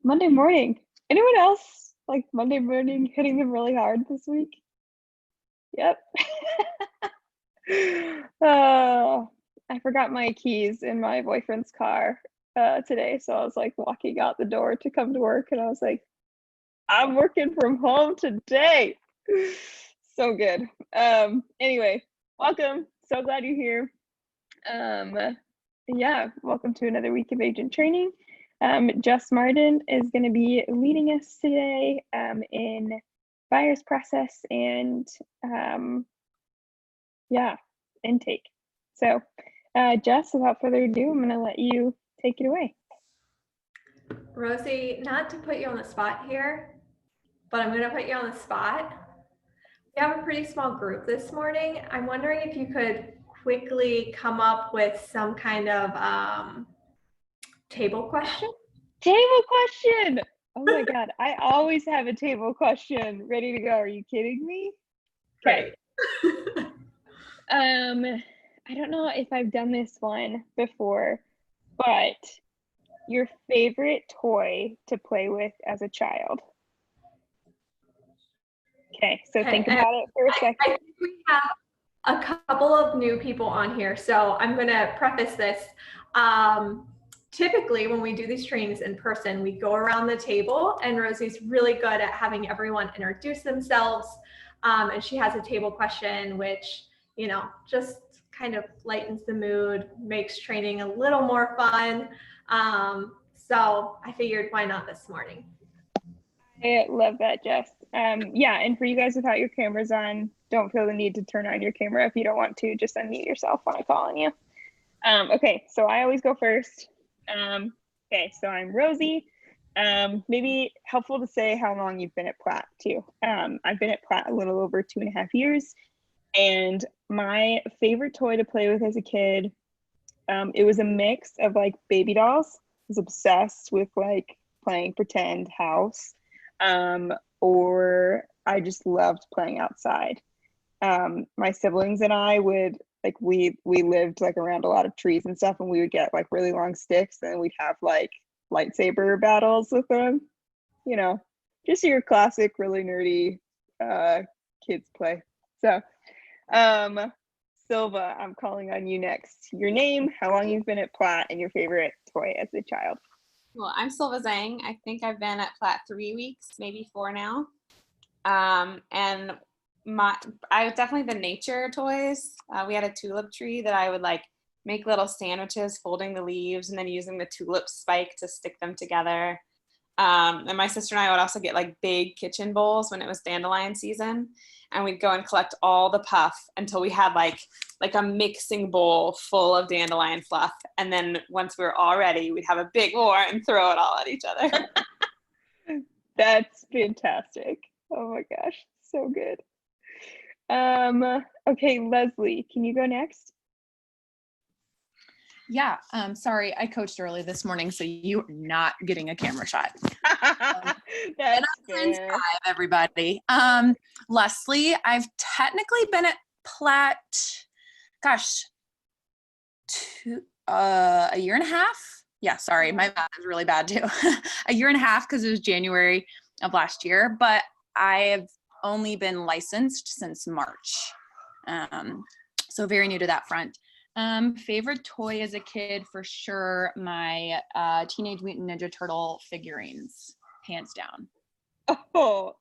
Monday morning. Anyone else like Monday morning hitting them really hard this week? Yep. I forgot my keys in my boyfriend's car today, so I was like walking out the door to come to work, and I was like, I'm working from home today. So good. Anyway, welcome. So glad you're here. Yeah, welcome to another week of agent training. Jess Martin is going to be leading us today in buyer's process and intake. So Jess, without further ado, I'm going to let you take it away. Rosie, not to put you on the spot here, but I'm going to put you on the spot. We have a pretty small group this morning. I'm wondering if you could quickly come up with some kind of table question. Table question! Oh my God, I always have a table question ready to go. Are you kidding me? Okay. I don't know if I've done this one before, but your favorite toy to play with as a child. Okay, so think about it for a second. I think we have a couple of new people on here, so I'm going to preface this. Typically, when we do these trainings in person, we go around the table, and Rosie's really good at having everyone introduce themselves, and she has a table question, which, you know, just kind of lightens the mood, makes training a little more fun. So I figured, why not this morning? I love that, Jess. Yeah, and for you guys without your cameras on, don't feel the need to turn on your camera if you don't want to. Just unmute yourself when I call on you. Okay, so I always go first. Okay, so I'm Rosie. Maybe helpful to say how long you've been at Platt too. I've been at Platt a little over 2.5 years, and my favorite toy to play with as a kid, it was a mix of like baby dolls. I was obsessed with like playing pretend house, or I just loved playing outside. My siblings and I would like we lived like around a lot of trees and stuff, and we would get like really long sticks, and we'd have like lightsaber battles with them. You know, just your classic, really nerdy kids play. So, Silva, I'm calling on you next. Your name, how long you've been at Platt, and your favorite toy as a child. Well, I'm Silva Zhang. I think I've been at Platt 3 weeks, maybe 4 now. And I definitely the nature toys. We had a tulip tree that I would like make little sandwiches, folding the leaves and then using the tulip spike to stick them together. And my sister and I would also get like big kitchen bowls when it was dandelion season, and we'd go and collect all the puff until we had like a mixing bowl full of dandelion fluff. And then once we were all ready, we'd have a big war and throw it all at each other. That's fantastic. Oh my gosh, so good. Okay, Leslie, can you go next? Yeah, sorry, I coached early this morning, so you are not getting a camera shot. That's fair. Everybody. Leslie, I've technically been at Platt, gosh, a year and a half. Yeah, sorry, my math is really bad too. A year and a half because it was January of last year, but I have only been licensed since March. So very new to that front. Favorite toy as a kid, for sure, my Teenage Mutant Ninja Turtle figurines, hands down. Oh,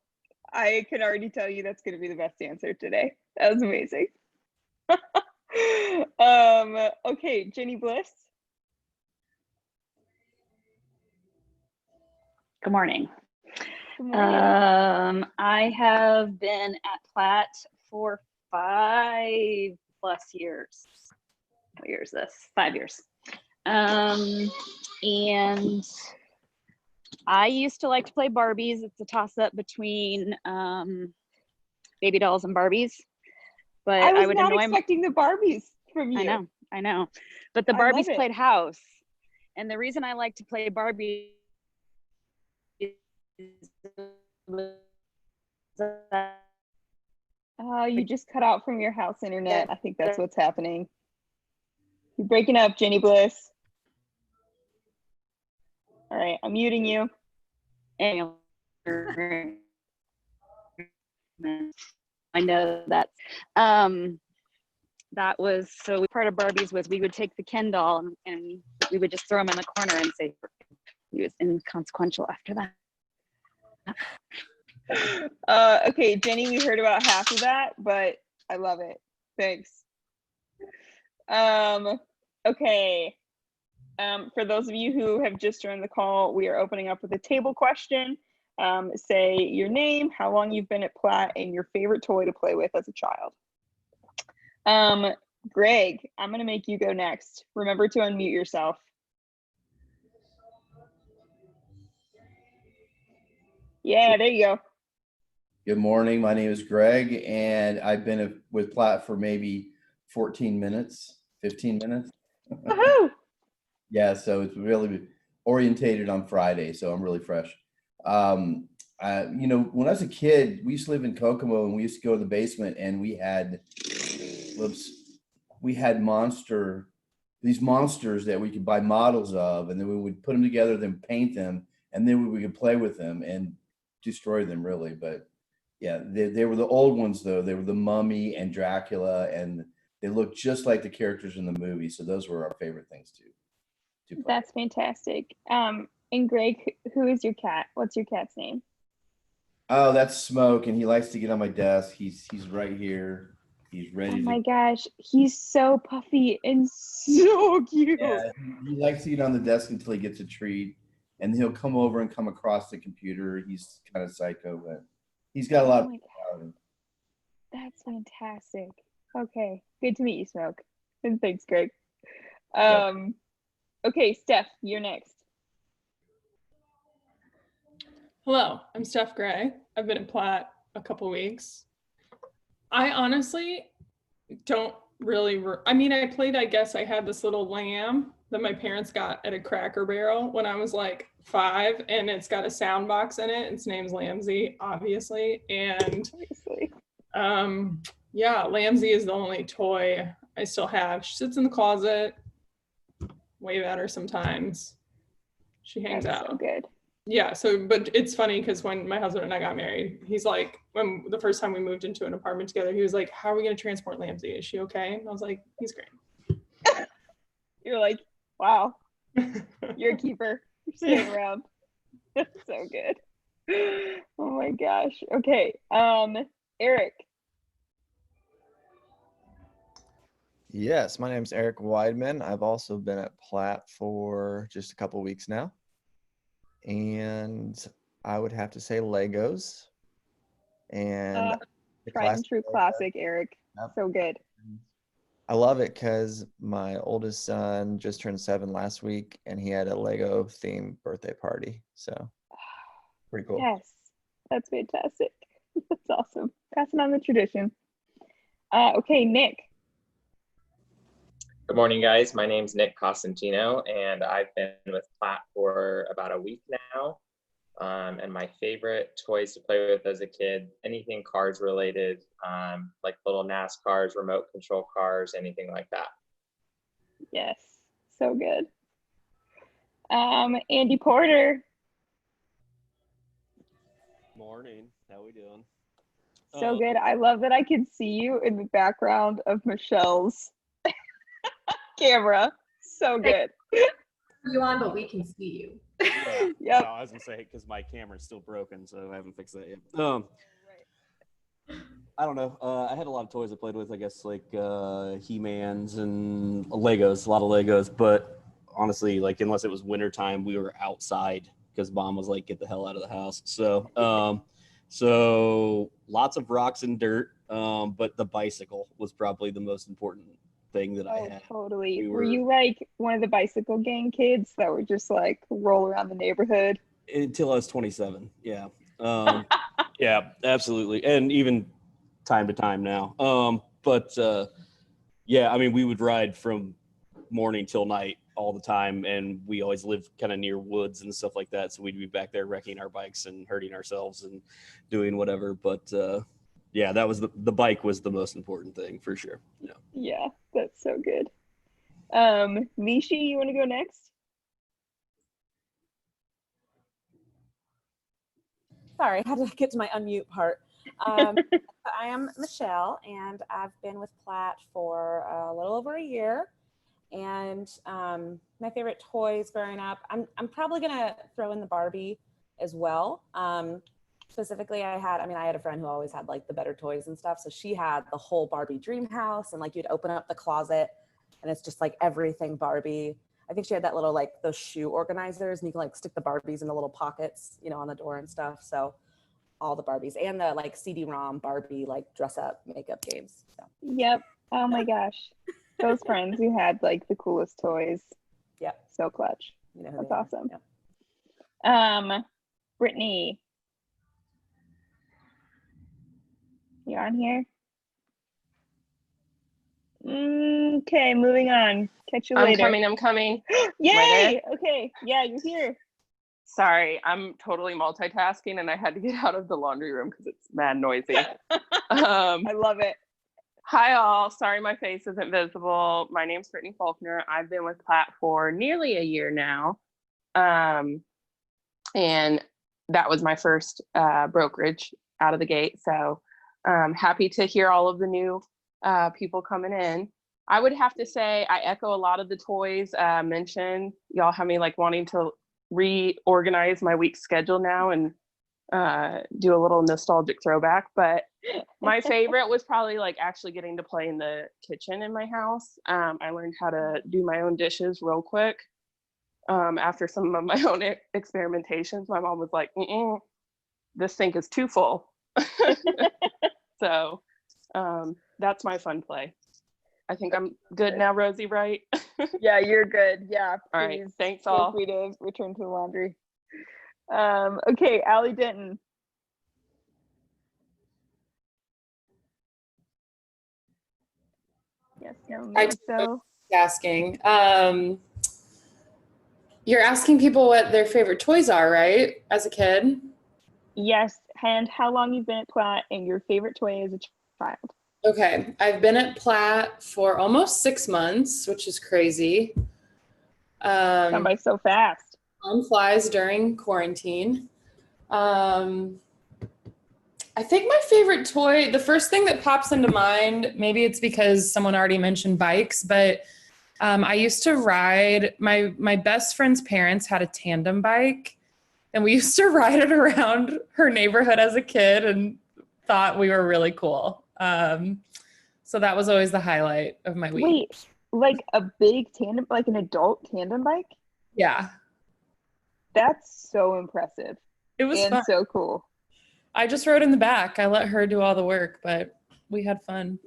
I can already tell you that's going to be the best answer today. That was amazing. Okay, Jenny Bliss. Good morning. Good morning. I have been at Platt for 5+ years. What year is this? 5 years. And I used to like to play Barbies. It's a toss-up between baby dolls and Barbies. But I was would not expecting the Barbies from you. I know. But the Barbies played house. And the reason I like to play Barbie Oh, you just cut out from your house internet. I think that's what's happening. You're breaking up, Jenny Bliss. All right, I'm muting you. And I know that that was, so part of Barbie's was we would take the Ken doll and we would just throw him in the corner and say he was inconsequential after that. Okay, Jenny, we heard about half of that, but I love it. Thanks. Okay. For those of you who have just joined the call, we are opening up with a table question. Say your name, how long you've been at Platt, and your favorite toy to play with as a child. Greg, I'm gonna make you go next. Remember to unmute yourself. Yeah, there you go. Good morning. My name is Greg, and I've been with Platt for maybe 14 minutes, 15 minutes. Woohoo! Yeah, so it's really orientated on Friday, so I'm really fresh. When I was a kid, we used to live in Kokomo, and we used to go to the basement, and we had these monsters that we could buy models of, and then we would put them together, then paint them, and then we could play with them and destroy them, really. But yeah, they were the old ones, though. They were the Mummy and Dracula, and they looked just like the characters in the movie. So those were our favorite things to play. That's fantastic. And Greg, who is your cat? What's your cat's name? Oh, that's Smoke, and he likes to get on my desk. He's right here. He's ready. Oh my gosh, he's so puffy and so cute. Yeah, he likes to get on the desk until he gets a treat, and he'll come over and come across the computer. He's kind of psycho, but he's got a lot of personality. That's fantastic. Okay, good to meet you, Smoke. And thanks, Greg. Okay, Steph, you're next. Hello, I'm Steph Gray. I've been at Platt a couple weeks. I honestly don't really, I played, I guess I had this little lamb that my parents got at a Cracker Barrel when I was like 5, and it's got a sound box in it. Its name's Lambsy, obviously. And yeah, Lambsy is the only toy I still have. She sits in the closet, wave at her sometimes. She hangs out. So good. Yeah, but it's funny because when my husband and I got married, he's like, when the first time we moved into an apartment together, he was like, how are we going to transport Lambsy? Is she okay? And I was like, he's great. You're like, wow, you're a keeper. You're staying around. So good. Oh my gosh. Okay, Eric. Yes, my name is Eric Weidman. I've also been at Platt for just a couple weeks now. And I would have to say Legos. And tried and true classic, Eric. Yep. So good. I love it because my oldest son just turned 7 last week, and he had a Lego themed birthday party. So pretty cool. Yes, that's fantastic. That's awesome. Passing on the tradition. Okay, Nick. Good morning, guys. My name's Nick Costantino, and I've been with Platt for about a week now. And my favorite toys to play with as a kid, anything cars related, like little NASCARs, remote control cars, anything like that. Yes, so good. Andy Porter. Morning. How we doing? So good. I love that I can see you in the background of Michelle's camera. So good. You on, but we can see you. Yeah. Yep. No, I was gonna say because my camera's still broken, so I haven't fixed that yet. I don't know. I had a lot of toys I played with. I guess like He-Mans and Legos, a lot of Legos. But honestly, like unless it was wintertime, we were outside because Mom was like, "Get the hell out of the house." So lots of rocks and dirt. But the bicycle was probably the most important thing that I had. Totally. Were you like one of the bicycle gang kids that would just like roll around the neighborhood? Until I was 27. Yeah. Yeah, absolutely. And even time to time now. Yeah, I mean, we would ride from morning till night all the time, and we always lived kind of near woods and stuff like that. So we'd be back there wrecking our bikes and hurting ourselves and doing whatever. But yeah, that was the bike was the most important thing for sure. Yeah. Yeah, that's so good. Mishi, you want to go next? Sorry, I had to get to my unmute part. I am Michelle, and I've been with Platt for a little over a year. And my favorite toys growing up, I'm probably gonna throw in the Barbie as well. Specifically, I had a friend who always had like the better toys and stuff. So she had the whole Barbie dream house, and like you'd open up the closet and it's just like everything Barbie. I think she had that little like those shoe organizers, and you can like stick the Barbies in the little pockets, you know, on the door and stuff. So all the Barbies and the like CD-ROM Barbie like dress up makeup games. So. Yep. Oh my gosh. Those friends who had like the coolest toys. Yep. So clutch. You know who That's they are. awesome. Yep. Brittany. You on here? Okay, moving on. Catch you later. I'm coming. Yay! Okay, yeah, you're here. Sorry, I'm totally multitasking and I had to get out of the laundry room because it's mad noisy. I love it. Hi all, sorry my face isn't visible. My name's Brittany Faulkner. I've been with Platt for nearly a year now. And that was my first brokerage out of the gate. So happy to hear all of the new people coming in. I would have to say I echo a lot of the toys mentioned. Y'all have me like wanting to reorganize my week schedule now and do a little nostalgic throwback. But my favorite was probably like actually getting to play in the kitchen in my house. I learned how to do my own dishes real quick. After some of my own experimentations, my mom was like, this sink is too full. So that's my fun play. I think I'm good now, Rosie, right? Yeah, you're good. Yeah. All right. Thanks feel all. free to return to the laundry. Okay, Allie Denton. Yes, no, so asking. You're asking people what their favorite toys are, right? As a kid? yes, and how long you've been at Platt and your favorite toy as a child. Okay, I've been at Platt for almost 6 months, which is crazy. Come by so fast. Time flies during quarantine. I think my favorite toy, the first thing that pops into mind, maybe it's because someone already mentioned bikes, but I used to ride, my best friend's parents had a tandem bike, and we used to ride it around her neighborhood as a kid and thought we were really cool. So that was always the highlight of my week. Wait, like a big tandem, like an adult tandem bike? Yeah. That's so impressive. It was and fun. So cool. I just rode in the back. I let her do all the work, but we had fun.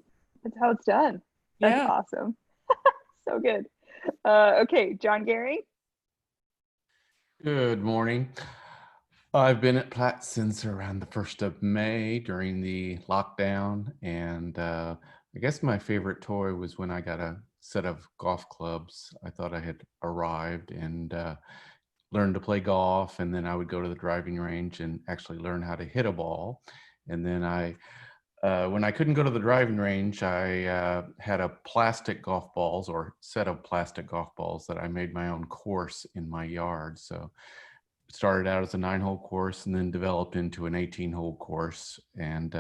That's how it's done. That's Yeah. awesome. So good. Okay, John Gary. Good morning. I've been at Platt since around the 1st of May during the lockdown, and I guess my favorite toy was when I got a set of golf clubs. I thought I had arrived and learned to play golf, and then I would go to the driving range and actually learn how to hit a ball. And then when I couldn't go to the driving range, I had a plastic golf balls or set of plastic golf balls that I made my own course in my yard. So it started out as a 9-hole course and then developed into an 18-hole course. And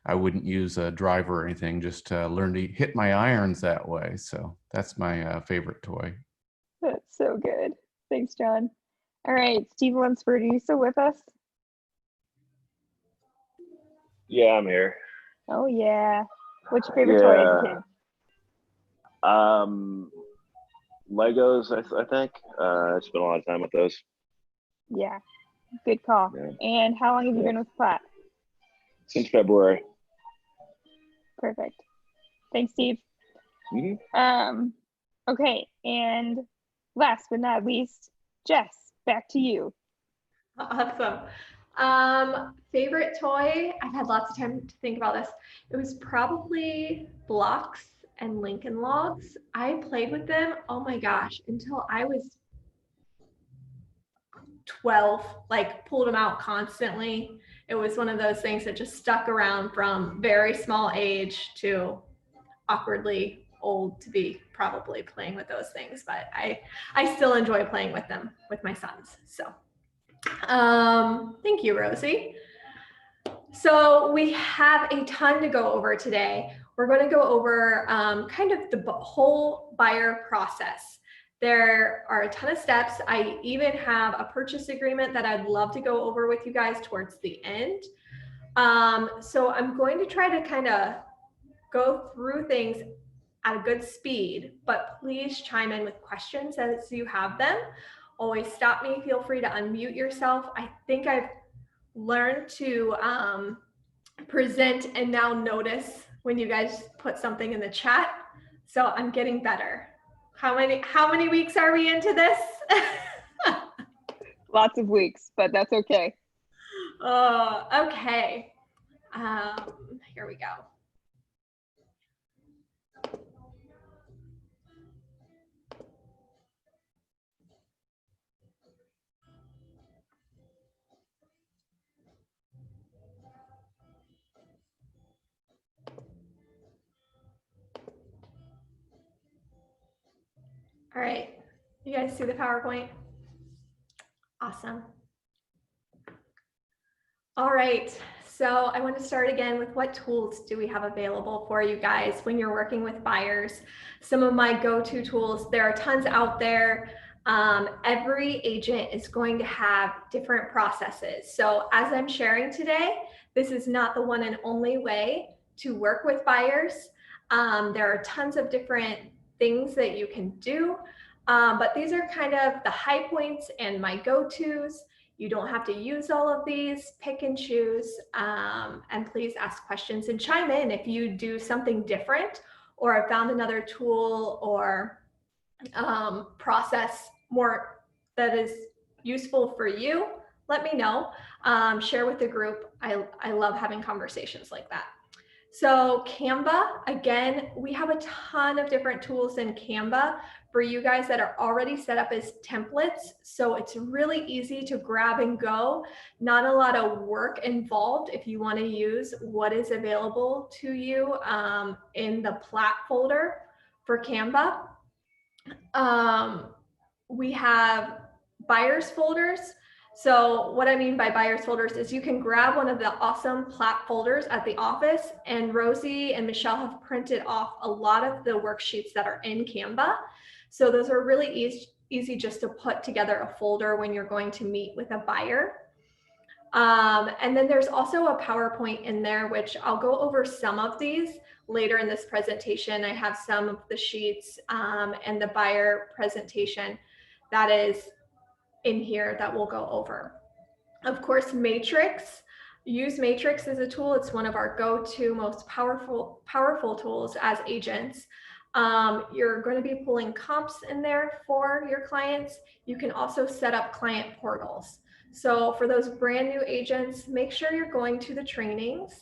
I wouldn't use a driver or anything, just to learn to hit my irons that way. So that's my favorite toy. That's so good. Thanks, John. All right, Steve Lunsford, are you still with us? Yeah, I'm here. Oh yeah. What's your favorite toy as a kid? Legos, I think. I spent a lot of time with those. Yeah, good call. Yeah. And how long have you been with Platt? Since February. Perfect. Thanks, Steve. Mm-hmm. Okay, and last but not least, Jess, back to you. Awesome. Favorite toy? I've had lots of time to think about this. It was probably blocks and Lincoln Logs. I played with them, oh my gosh, until I was 12, like pulled them out constantly. It was one of those things that just stuck around from very small age to awkwardly old to be probably playing with those things, but I still enjoy playing with them with my sons. So thank you, Rosie. So we have a ton to go over today. We're going to go over kind of the whole buyer process. There are a ton of steps. I even have a purchase agreement that I'd love to go over with you guys towards the end. So I'm going to try to kind of go through things at a good speed, but please chime in with questions as you have them. Always stop me. Feel free to unmute yourself. I think I've learned to present and now notice when you guys put something in the chat. So I'm getting better. How many weeks are we into this? Lots of weeks, but that's okay. Okay. Here we go. All right, you guys see the PowerPoint? Awesome. All right, so I want to start again with what tools do we have available for you guys when you're working with buyers? Some of my go-to tools, there are tons out there. Every agent is going to have different processes. So as I'm sharing today, this is not the one and only way to work with buyers. There are tons of different things that you can do, but these are kind of the high points and my go-tos. You don't have to use all of these, pick and choose, and please ask questions and chime in if you do something different or have found another tool or process more that is useful for you. Let me know, share with the group. I love having conversations like that. So Canva, again, we have a ton of different tools in Canva for you guys that are already set up as templates. So it's really easy to grab and go. Not a lot of work involved if you want to use what is available to you in the plat folder for Canva. We have buyers folders. So what I mean by buyers folders is you can grab one of the awesome plat folders at the office, and Rosie and Michelle have printed off a lot of the worksheets that are in Canva. So those are really easy just to put together a folder when you're going to meet with a buyer. And then there's also a PowerPoint in there, which I'll go over some of these later in this presentation. I have some of the sheets and the buyer presentation that is in here that we'll go over. Of course, Matrix. Use Matrix as a tool. It's one of our go-to most powerful tools as agents. You're going to be pulling comps in there for your clients. You can also set up client portals. So for those brand new agents, make sure you're going to the trainings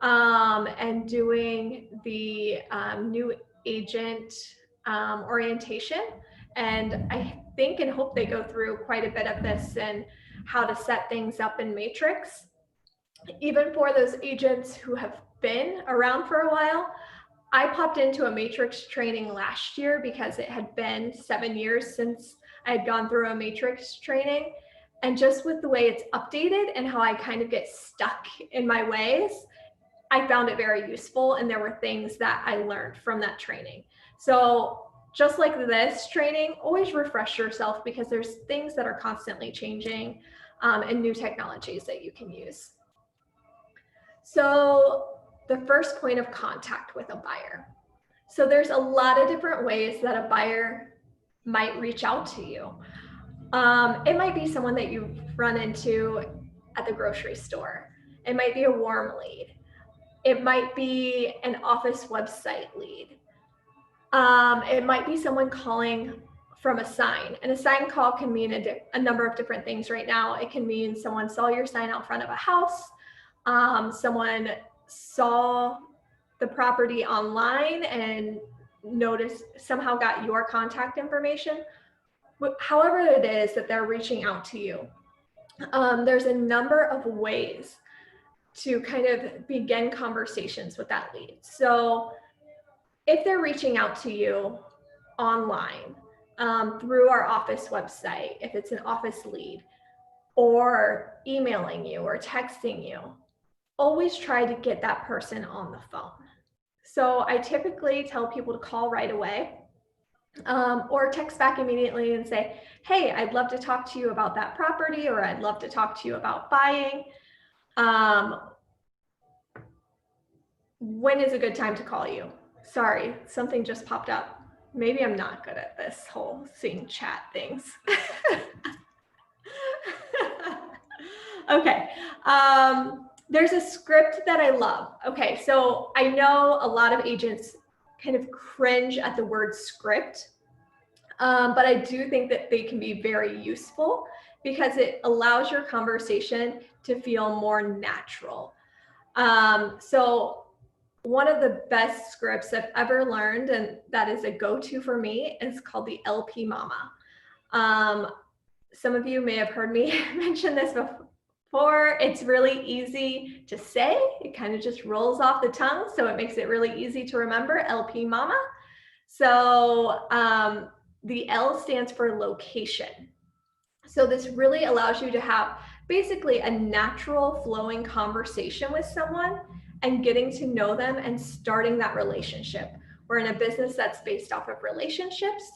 and doing the new agent orientation. And I think and hope they go through quite a bit of this and how to set things up in Matrix. Even for those agents who have been around for a while, I popped into a Matrix training last year because it had been 7 years since I had gone through a Matrix training. And just with the way it's updated and how I kind of get stuck in my ways, I found it very useful. And there were things that I learned from that training. So just like this training, always refresh yourself because there's things that are constantly changing and new technologies that you can use. So the first point of contact with a buyer. So there's a lot of different ways that a buyer might reach out to you. It might be someone that you run into at the grocery store. It might be a warm lead. It might be an office website lead. It might be someone calling from a sign, and a sign call can mean a number of different things right now. It can mean someone saw your sign out front of a house. Someone saw the property online and noticed, somehow got your contact information. However it is that they're reaching out to you, there's a number of ways to kind of begin conversations with that lead. So if they're reaching out to you online through our office website, if it's an office lead, or emailing you or texting you, always try to get that person on the phone. So I typically tell people to call right away, or text back immediately and say, hey, I'd love to talk to you about that property, or I'd love to talk to you about buying. When is a good time to call you? Sorry, something just popped up. Maybe I'm not good at this whole seeing chat things. Okay. There's a script that I love. Okay, so I know a lot of agents kind of cringe at the word script, but I do think that they can be very useful because it allows your conversation to feel more natural. So one of the best scripts I've ever learned, and that is a go-to for me, is called the LP Mama. Some of you may have heard me mention this before. It's really easy to say. It kind of just rolls off the tongue, so it makes it really easy to remember, LP Mama. So the L stands for location. So this really allows you to have basically a natural flowing conversation with someone and getting to know them and starting that relationship. We're in a business that's based off of relationships.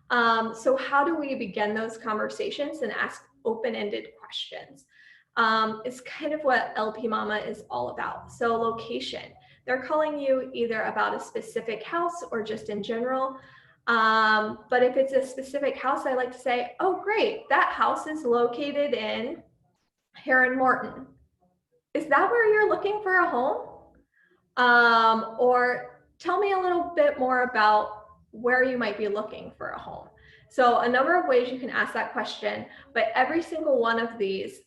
So how do we begin those conversations and ask open-ended questions? It's kind of what LP Mama is all about. So location, they're calling you either about a specific house or just in general. But if it's a specific house, I like to say, oh, great, that house is located in Heron Morton. Is that where you're looking for a home? Or tell me a little bit more about where you might be looking for a home. So a number of ways you can ask that question, but every single one of these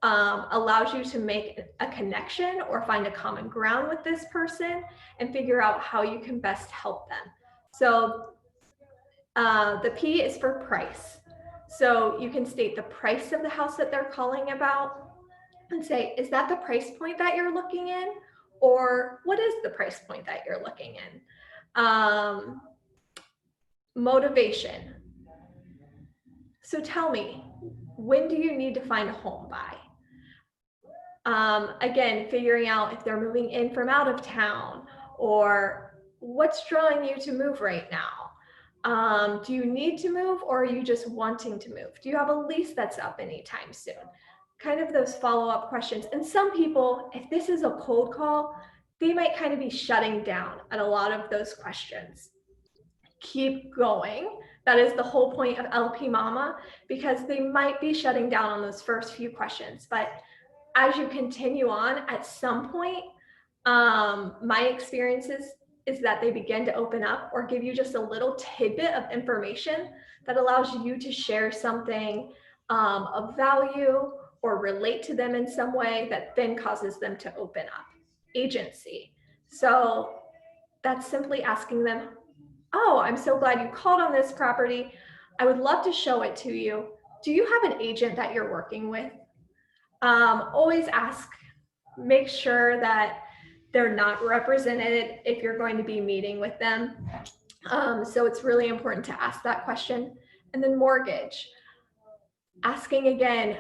allows you to make a connection or find a common ground with this person and figure out how you can best help them. So the P is for price. So you can state the price of the house that they're calling about and say, is that the price point that you're looking in? Or what is the price point that you're looking in? Motivation. So tell me, when do you need to find a home by? Again, figuring out if they're moving in from out of town or what's drawing you to move right now. Do you need to move or are you just wanting to move? Do you have a lease that's up anytime soon? Kind of those follow-up questions. And some people, if this is a cold call, they might kind of be shutting down at a lot of those questions. Keep going. That is the whole point of LP Mama, because they might be shutting down on those first few questions. But as you continue on, at some point, my experiences is that they begin to open up or give you just a little tidbit of information that allows you to share something of value or relate to them in some way that then causes them to open up. Agency. So that's simply asking them, oh, I'm so glad you called on this property. I would love to show it to you. Do you have an agent that you're working with? Always ask, make sure that they're not represented if you're going to be meeting with them. So it's really important to ask that question. And then mortgage. Asking again,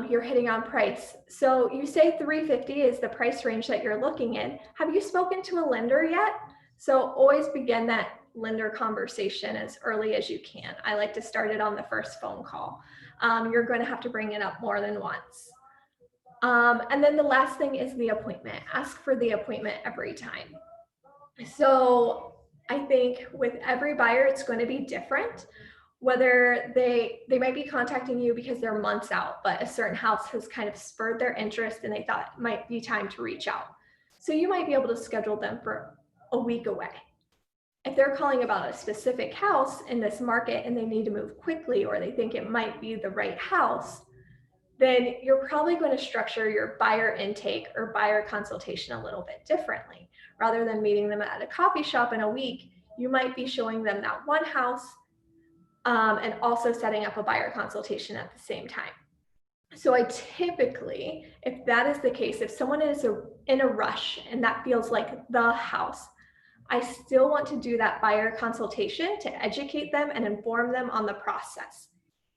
you're hitting on price. So you say 350 is the price range that you're looking in. Have you spoken to a lender yet? So always begin that lender conversation as early as you can. I like to start it on the first phone call. You're going to have to bring it up more than once. And then the last thing is the appointment. Ask for the appointment every time. So I think with every buyer, it's going to be different. Whether they might be contacting you because they're months out, but a certain house has kind of spurred their interest and they thought it might be time to reach out. So you might be able to schedule them for a week away. If they're calling about a specific house in this market and they need to move quickly or they think it might be the right house, then you're probably going to structure your buyer intake or buyer consultation a little bit differently. Rather than meeting them at a coffee shop in a week, you might be showing them that one house and also setting up a buyer consultation at the same time. So I typically, if that is the case, if someone is in a rush and that feels like the house, I still want to do that buyer consultation to educate them and inform them on the process,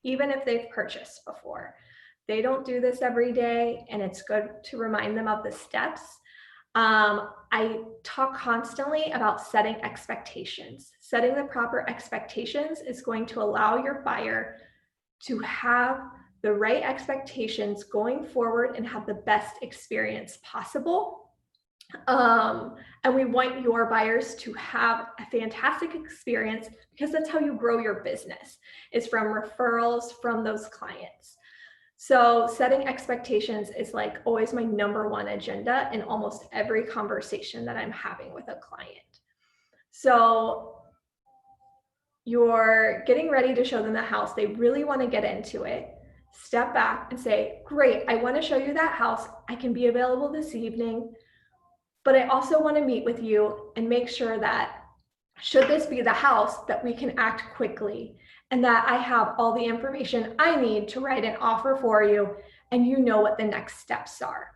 even if they've purchased before. they don't do this every day, and it's good to remind them of the steps. I talk constantly about setting expectations. Setting the proper expectations is going to allow your buyer to have the right expectations going forward and have the best experience possible. And we want your buyers to have a fantastic experience, because that's how you grow your business, is from referrals from those clients. So setting expectations is like always my number one agenda in almost every conversation that I'm having with a client. So you're getting ready to show them the house. They really want to get into it. Step back and say, great, I want to show you that house. I can be available this evening, but I also want to meet with you and make sure that should this be the house, that we can act quickly and that I have all the information I need to write an offer for you and you know what the next steps are.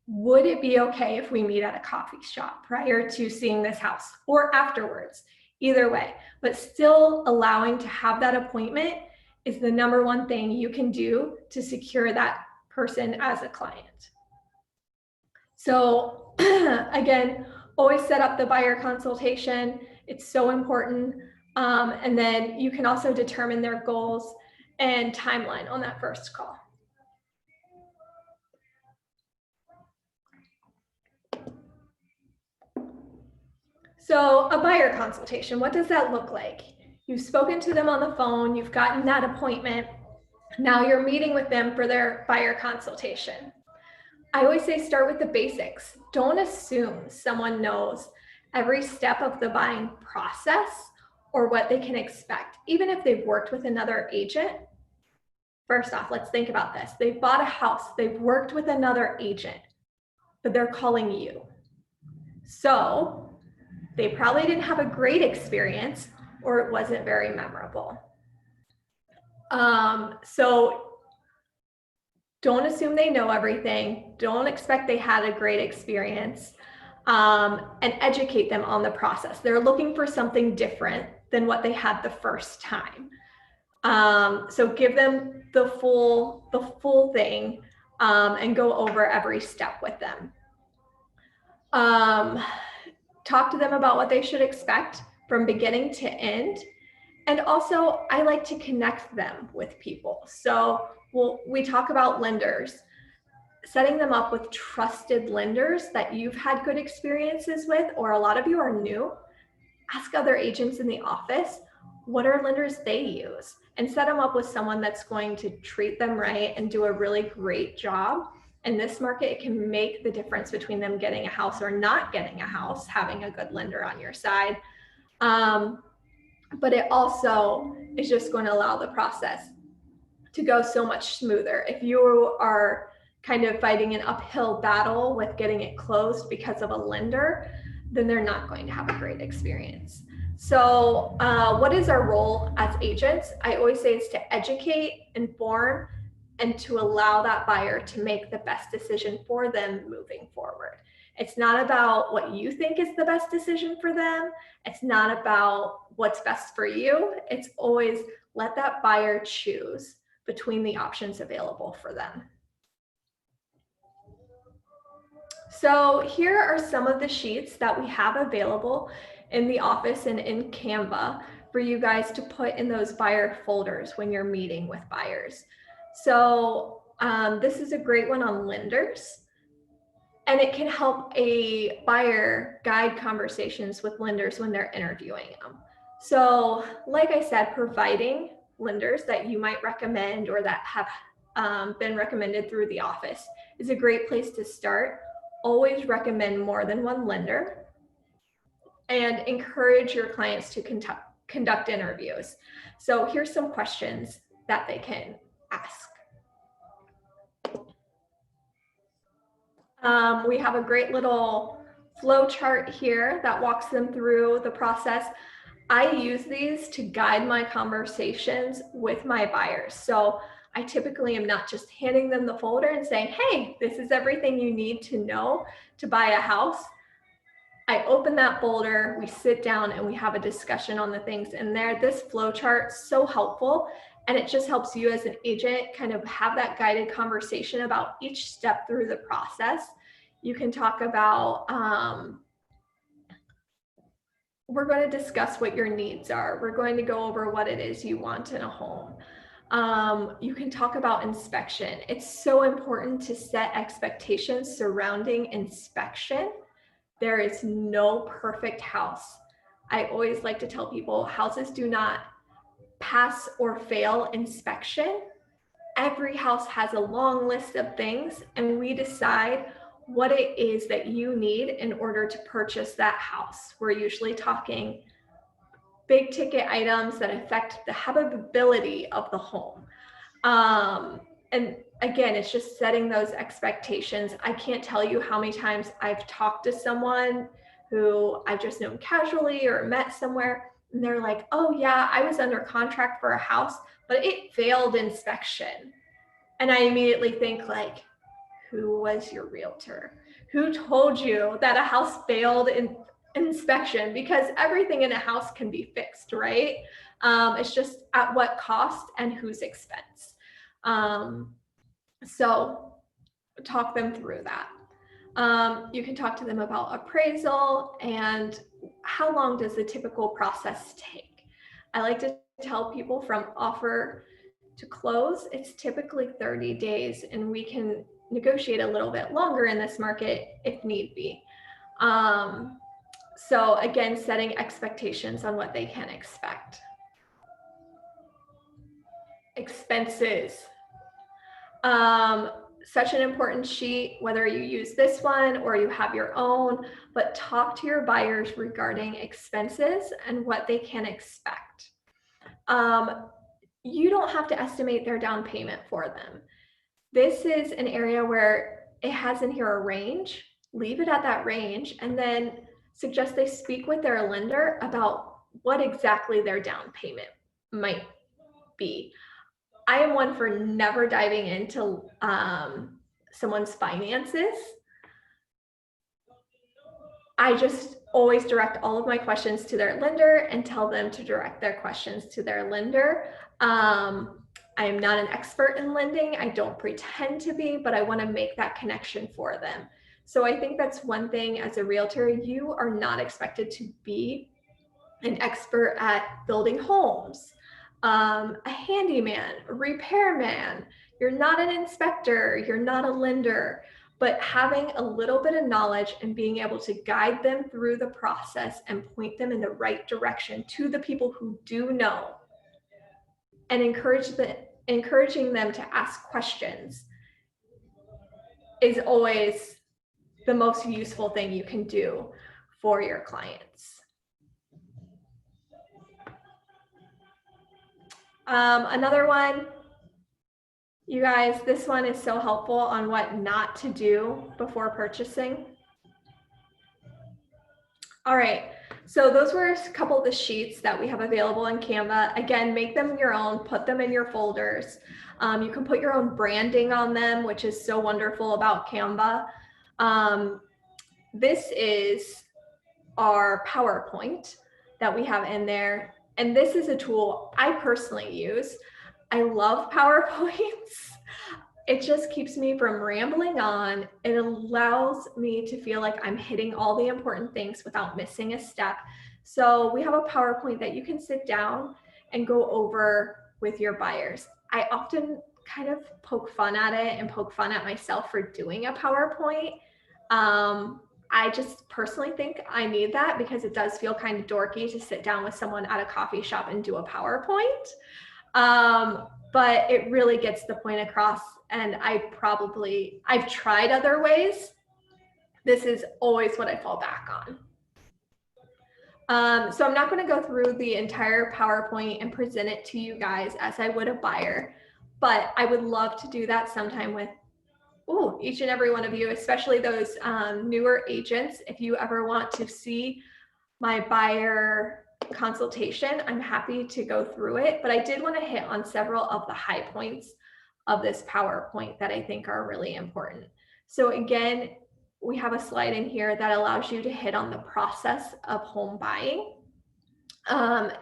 Would it be okay if we meet at a coffee shop prior to seeing this house or afterwards? Either way, but still allowing to have that appointment is the number one thing you can do to secure that person as a client. So again, always set up the buyer consultation. It's so important. And then you can also determine their goals and timeline on that first call. So a buyer consultation, what does that look like? You've spoken to them on the phone, you've gotten that appointment. Now you're meeting with them for their buyer consultation. I always say start with the basics. Don't assume someone knows every step of the buying process or what they can expect. Even if they've worked with another agent, first off, let's think about this. They've bought a house, they've worked with another agent, but they're calling you. So they probably didn't have a great experience or it wasn't very memorable. So don't assume they know everything. Don't expect they had a great experience, and educate them on the process. They're looking for something different than what they had the first time. So give them the full thing, and go over every step with them. Talk to them about what they should expect from beginning to end. And also, I like to connect them with people. So we talk about lenders, setting them up with trusted lenders that you've had good experiences with, or a lot of you are new. Ask other agents in the office, what are lenders they use? And set them up with someone that's going to treat them right and do a really great job. In this market, it can make the difference between them getting a house or not getting a house, having a good lender on your side. But it also is just going to allow the process to go so much smoother. If you are kind of fighting an uphill battle with getting it closed because of a lender, then they're not going to have a great experience. So what is our role as agents? I always say it's to educate, inform, and to allow that buyer to make the best decision for them moving forward. It's not about what you think is the best decision for them. It's not about what's best for you. It's always let that buyer choose between the options available for them. So here are some of the sheets that we have available in the office and in Canva for you guys to put in those buyer folders when you're meeting with buyers. So this is a great one on lenders, and it can help a buyer guide conversations with lenders when they're interviewing them. So like I said, providing lenders that you might recommend or that have been recommended through the office is a great place to start. Always recommend more than one lender and encourage your clients to conduct interviews. So here's some questions that they can ask. We have a great little flow chart here that walks them through the process. I use these to guide my conversations with my buyers. So I typically am not just handing them the folder and saying, hey, this is everything you need to know to buy a house. I open that folder, we sit down and we have a discussion on the things in there. This flow chart is so helpful And it just helps you as an agent kind of have that guided conversation about each step through the process. You can talk about, we're going to discuss what your needs are. We're going to go over what it is you want in a home. You can talk about inspection. It's so important to set expectations surrounding inspection. There is no perfect house. I always like to tell people houses do not pass or fail inspection. Every house has a long list of things, and we decide what it is that you need in order to purchase that house. We're usually talking big ticket items that affect the habitability of the home. And again, it's just setting those expectations. I can't tell you how many times I've talked to someone who I've just known casually or met somewhere, and they're like, oh yeah, I was under contract for a house, but it failed inspection. And I immediately think like, who was your realtor? Who told you that a house failed in inspection? Because everything in a house can be fixed, right? It's just at what cost and whose expense. So talk them through that. You can talk to them about appraisal and how long does the typical process take. I like to tell people from offer to close, it's typically 30 days, and we can negotiate a little bit longer in this market if need be. So again, setting expectations on what they can expect. Expenses. Such an important sheet, whether you use this one or you have your own, but talk to your buyers regarding expenses and what they can expect. You don't have to estimate their down payment for them. This is an area where it has in here a range. Leave it at that range and then suggest they speak with their lender about what exactly their down payment might be. I am one for never diving into someone's finances. I just always direct all of my questions to their lender and tell them to direct their questions to their lender. I am not an expert in lending. I don't pretend to be, but I want to make that connection for them. So I think that's one thing as a realtor, you are not expected to be an expert at building homes, a handyman, a repairman. You're not an inspector, you're not a lender, but having a little bit of knowledge and being able to guide them through the process and point them in the right direction to the people who do know, and encouraging them to ask questions is always the most useful thing you can do for your clients. Another one, you guys, this one is so helpful on what not to do before purchasing. All right, so those were a couple of the sheets that we have available in Canva. Again, make them your own, put them in your folders. You can put your own branding on them, which is so wonderful about Canva. This is our PowerPoint that we have in there. And this is a tool I personally use. I love PowerPoints. It just keeps me from rambling on. It allows me to feel like I'm hitting all the important things without missing a step. So we have a PowerPoint that you can sit down and go over with your buyers. I often kind of poke fun at it and poke fun at myself for doing a PowerPoint. I just personally think I need that because it does feel kind of dorky to sit down with someone at a coffee shop and do a PowerPoint. But it really gets the point across, and I've tried other ways. This is always what I fall back on. So I'm not going to go through the entire PowerPoint and present it to you guys as I would a buyer, but I would love to do that sometime with each and every one of you, especially those newer agents. If you ever want to see my buyer consultation, I'm happy to go through it, but I did want to hit on several of the high points of this PowerPoint that I think are really important. So again, we have a slide in here that allows you to hit on the process of home buying,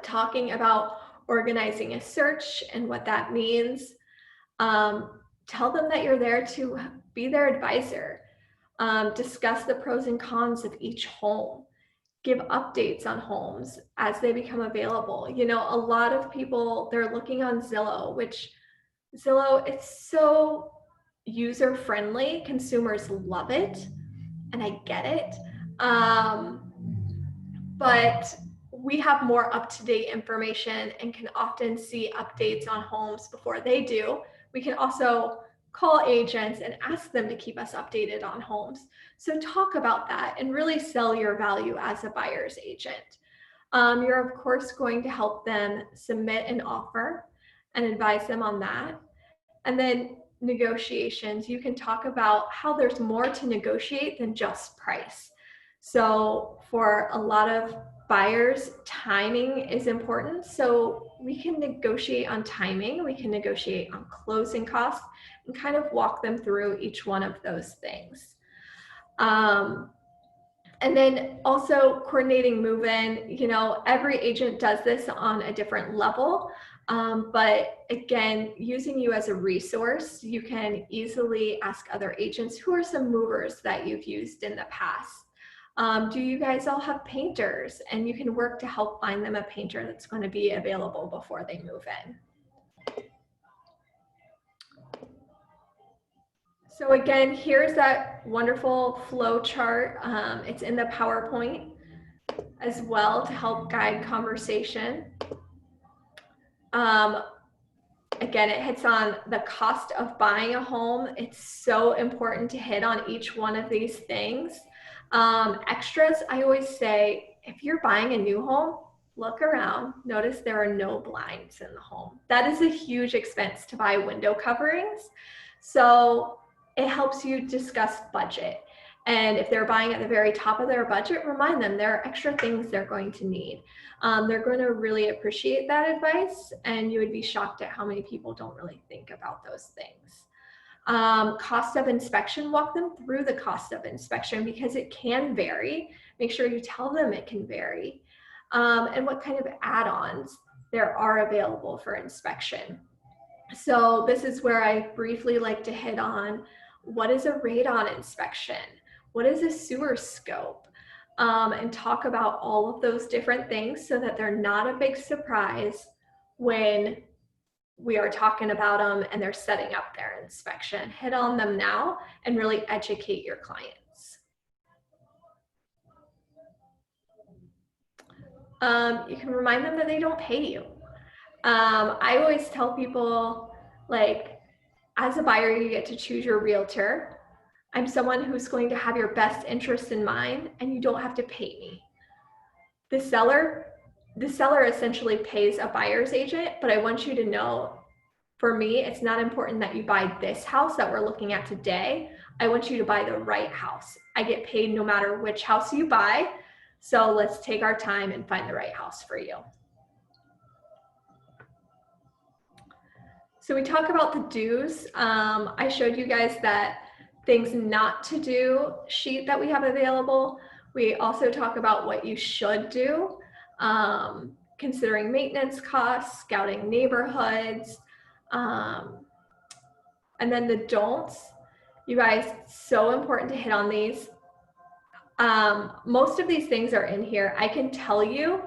talking about organizing a search and what that means. Tell them that you're there to be their advisor. Discuss the pros and cons of each home. Give updates on homes as they become available. You know, a lot of people, they're looking on Zillow, which Zillow, it's so user friendly. Consumers love it, and I get it. But we have more up-to-date information and can often see updates on homes before they do. We can also call agents and ask them to keep us updated on homes. So talk about that and really sell your value as a buyer's agent. You're of course going to help them submit an offer and advise them on that. And then negotiations, you can talk about how there's more to negotiate than just price. So for a lot of buyers, timing is important. So we can negotiate on timing, we can negotiate on closing costs, and kind of walk them through each one of those things. And then also coordinating move-in, you know, every agent does this on a different level. But again, using you as a resource, you can easily ask other agents, who are some movers that you've used in the past? Do you guys all have painters? And you can work to help find them a painter that's going to be available before they move in. So again, here's that wonderful flow chart. It's in the PowerPoint as well to help guide conversation. Again, it hits on the cost of buying a home. It's so important to hit on each one of these things. Extras, I always say, if you're buying a new home, look around, notice there are no blinds in the home. That is a huge expense to buy window coverings. So it helps you discuss budget. And if they're buying at the very top of their budget, remind them there are extra things they're going to need. They're going to really appreciate that advice, and you would be shocked at how many people don't really think about those things. Cost of inspection, walk them through the cost of inspection because it can vary. Make sure you tell them it can vary. And what kind of add-ons there are available for inspection. So this is where I briefly like to hit on what is a radon inspection? What is a sewer scope? And talk about all of those different things so that they're not a big surprise when we are talking about them and they're setting up their inspection. Hit on them now and really educate your clients. You can remind them that they don't pay you. I always tell people, like, as a buyer, you get to choose your realtor. I'm someone who's going to have your best interests in mind, and you don't have to pay me. The seller essentially pays a buyer's agent, but I want you to know, for me, it's not important that you buy this house that we're looking at today. I want you to buy the right house. I get paid no matter which house you buy. So let's take our time and find the right house for you. So we talk about the do's. I showed you guys that things not to do sheet that we have available. We also talk about what you should do, considering maintenance costs, scouting neighborhoods, and then the don'ts. You guys, so important to hit on these. Most of these things are in here. I can tell you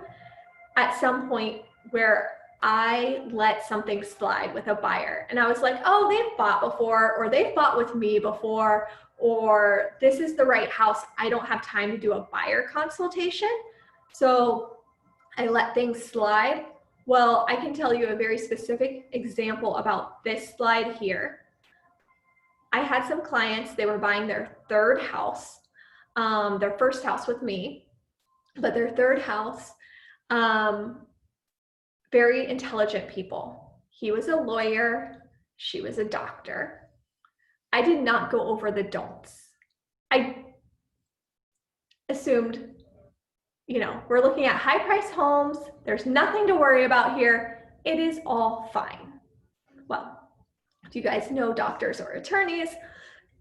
at some point where I let something slide with a buyer and I was like, oh, they've bought before, or they've bought with me before, or this is the right house. I don't have time to do a buyer consultation. So I let things slide. Well, I can tell you a very specific example about this slide here. I had some clients, they were buying their third house, their first house with me, but their third house. Very intelligent people. He was a lawyer, she was a doctor. I did not go over the don'ts. I assumed, you know, we're looking at high price homes, there's nothing to worry about here, it is all fine. Well, do you guys know doctors or attorneys?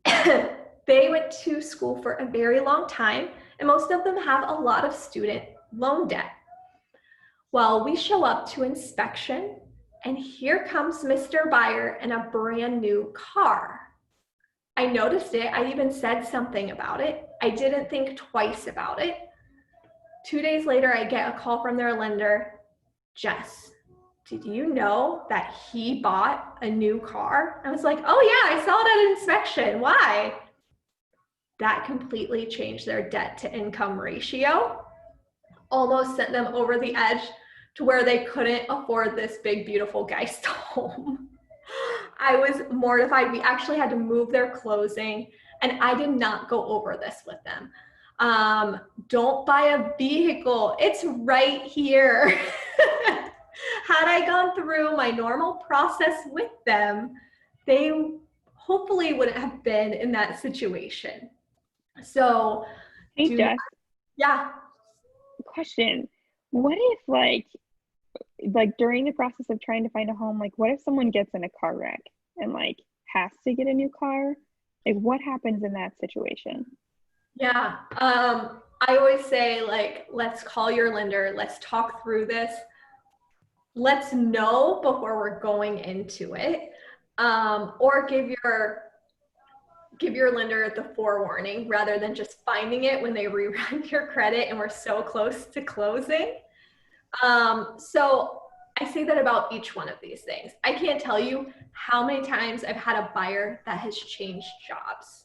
They went to school for a very long time, and most of them have a lot of student loan debt. Well, we show up to inspection and here comes Mr. Buyer in a brand new car. I noticed it. I even said something about it. I didn't think twice about it. 2 days later, I get a call from their lender. Jess, did you know that he bought a new car? I was like, oh yeah, I saw it at inspection. Why? That completely changed their debt to income ratio. Almost sent them over the edge to where they couldn't afford this big, beautiful Geist home. I was mortified. We actually had to move their closing, and I did not go over this with them. Don't buy a vehicle. It's right here. Had I gone through my normal process with them, they hopefully wouldn't have been in that situation. So, Hey, Jess. Yeah. Question. What if like during the process of trying to find a home, like what if someone gets in a car wreck and like has to get a new car? Like what happens in that situation? Yeah. I always say, like, let's call your lender. Let's talk through this. Let's know before we're going into it. Or give your lender the forewarning rather than just finding it when they rerun your credit and we're so close to closing. So I say that about each one of these things. I can't tell you how many times I've had a buyer that has changed jobs.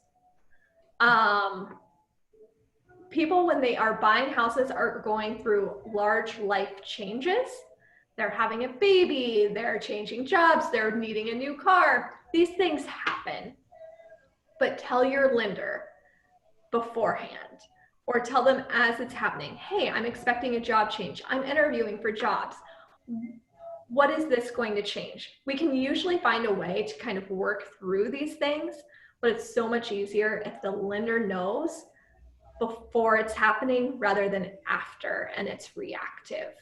People, when they are buying houses, are going through large life changes. They're having a baby, they're changing jobs, they're needing a new car. These things happen. But tell your lender beforehand, or tell them as it's happening, hey, I'm expecting a job change. I'm interviewing for jobs. What is this going to change? We can usually find a way to kind of work through these things, but it's so much easier if the lender knows before it's happening rather than after and it's reactive.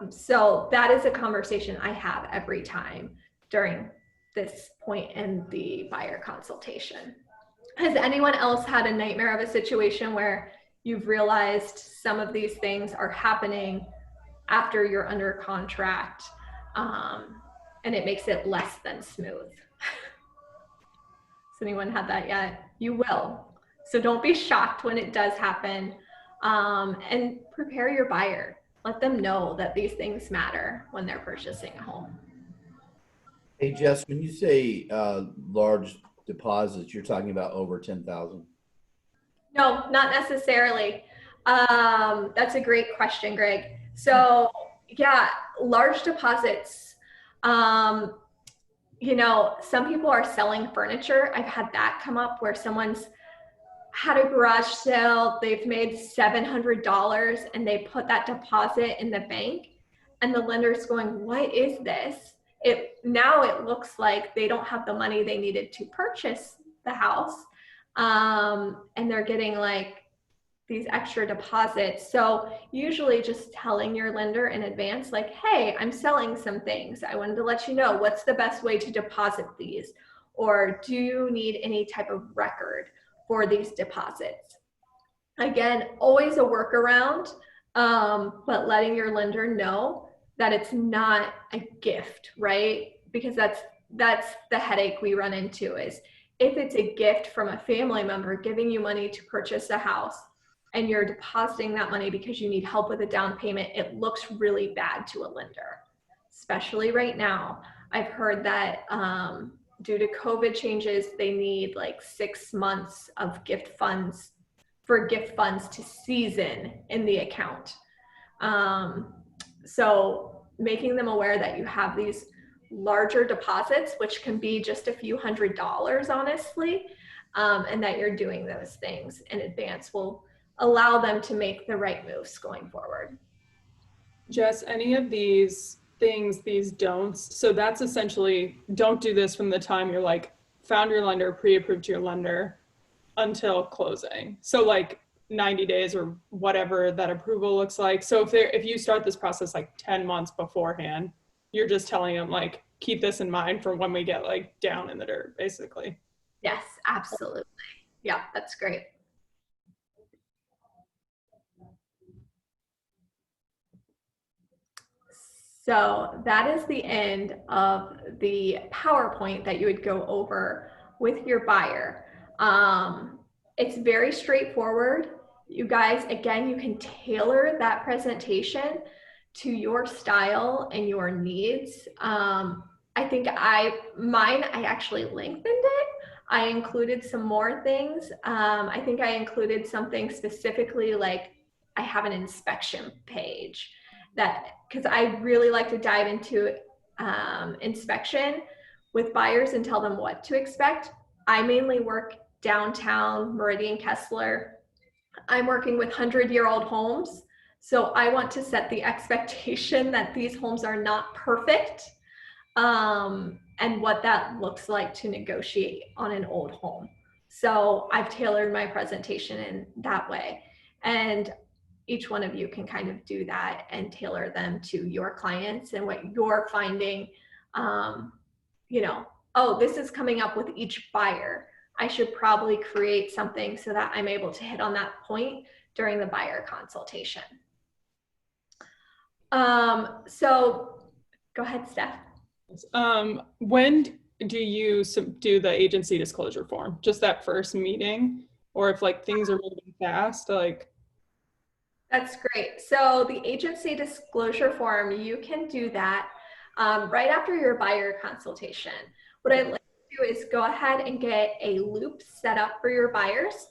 So that is a conversation I have every time during this point in the buyer consultation. Has anyone else had a nightmare of a situation where you've realized some of these things are happening after you're under contract, and it makes it less than smooth? Has anyone had that yet? You will. So don't be shocked when it does happen, and prepare your buyer. Let them know that these things matter when they're purchasing a home. Hey, Jess, when you say large deposits, you're talking about over 10,000? No, not necessarily. That's a great question, Greg. So yeah, large deposits. You know, some people are selling furniture. I've had that come up where someone's had a garage sale, they've made $700 and they put that deposit in the bank, and the lender's going, what is this? Now it looks like they don't have the money they needed to purchase the house, and they're getting like these extra deposits. So usually just telling your lender in advance, like, hey, I'm selling some things. I wanted to let you know what's the best way to deposit these, or do you need any type of record for these deposits? Again, always a workaround, but letting your lender know that it's not a gift, right? Because that's the headache we run into, is if it's a gift from a family member giving you money to purchase a house and you're depositing that money because you need help with a down payment, it looks really bad to a lender, especially right now. I've heard that due to COVID changes, they need like 6 months of gift funds to season in the account. So making them aware that you have these larger deposits, which can be just a few $100s, honestly, and that you're doing those things in advance will allow them to make the right moves going forward. Jess, any of these things, these don'ts, so that's essentially, don't do this from the time you're like found your lender, pre-approved your lender, until closing. So like 90 days or whatever that approval looks like. So if you start this process like 10 months beforehand, you're just telling them like, keep this in mind for when we get like down in the dirt, basically. Yes, absolutely. Yeah, that's great. So that is the end of the PowerPoint that you would go over with your buyer. It's very straightforward. You guys, again, you can tailor that presentation to your style and your needs. I think I actually lengthened it. I included some more things. I think I included something specifically like I have an inspection page because I really like to dive into inspection with buyers and tell them what to expect. I mainly work downtown Meridian Kessler. I'm working with 100-year-old homes. So I want to set the expectation that these homes are not perfect, and what that looks like to negotiate on an old home. So I've tailored my presentation in that way. And each one of you can kind of do that and tailor them to your clients and what you're finding, oh, this is coming up with each buyer. I should probably create something so that I'm able to hit on that point during the buyer consultation. So go ahead, Steph. When do you do the agency disclosure form? Just that first meeting? Or if like things are moving fast, like? That's great. So the agency disclosure form, you can do that right after your buyer consultation. What I'd like to do is go ahead and get a loop set up for your buyers.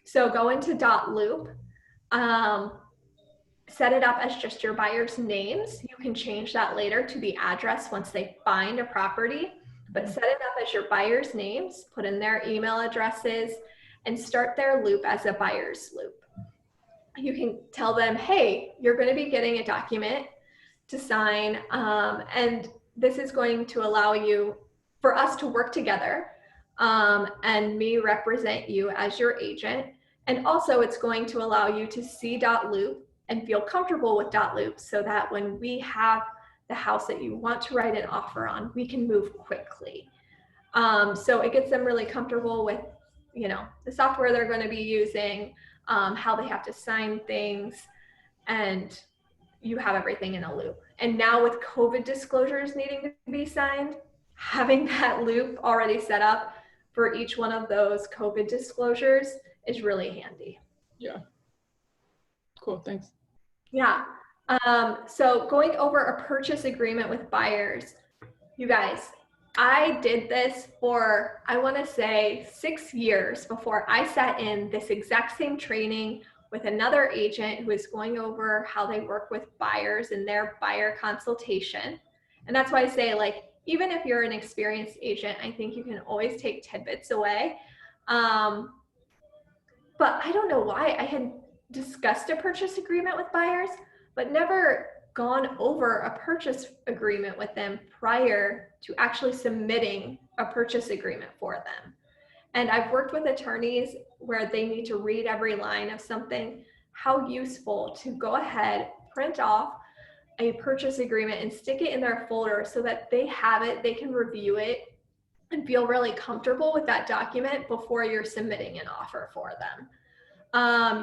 So go into .loop, set it up as just your buyers' names. You can change that later to the address once they find a property, but set it up as your buyers' names, put in their email addresses, and start their loop as a buyer's loop. You can tell them, hey, you're going to be getting a document to sign, and this is going to allow you for us to work together and me represent you as your agent. And also it's going to allow you to see .loop and feel comfortable with .loop so that when we have the house that you want to write an offer on, we can move quickly. So it gets them really comfortable with, the software they're going to be using, how they have to sign things, and you have everything in a loop. And now with COVID disclosures needing to be signed, having that loop already set up for each one of those COVID disclosures is really handy. Yeah. Cool, thanks. Yeah. So going over a purchase agreement with buyers, you guys, I did this for, I want to say 6 years before I sat in this exact same training with another agent who is going over how they work with buyers in their buyer consultation. And that's why I say, like, even if you're an experienced agent, I think you can always take tidbits away. But I don't know why I had discussed a purchase agreement with buyers, but never gone over a purchase agreement with them prior to actually submitting a purchase agreement for them. And I've worked with attorneys where they need to read every line of something. How useful to go ahead, print off a purchase agreement and stick it in their folder so that they have it, they can review it and feel really comfortable with that document before you're submitting an offer for them.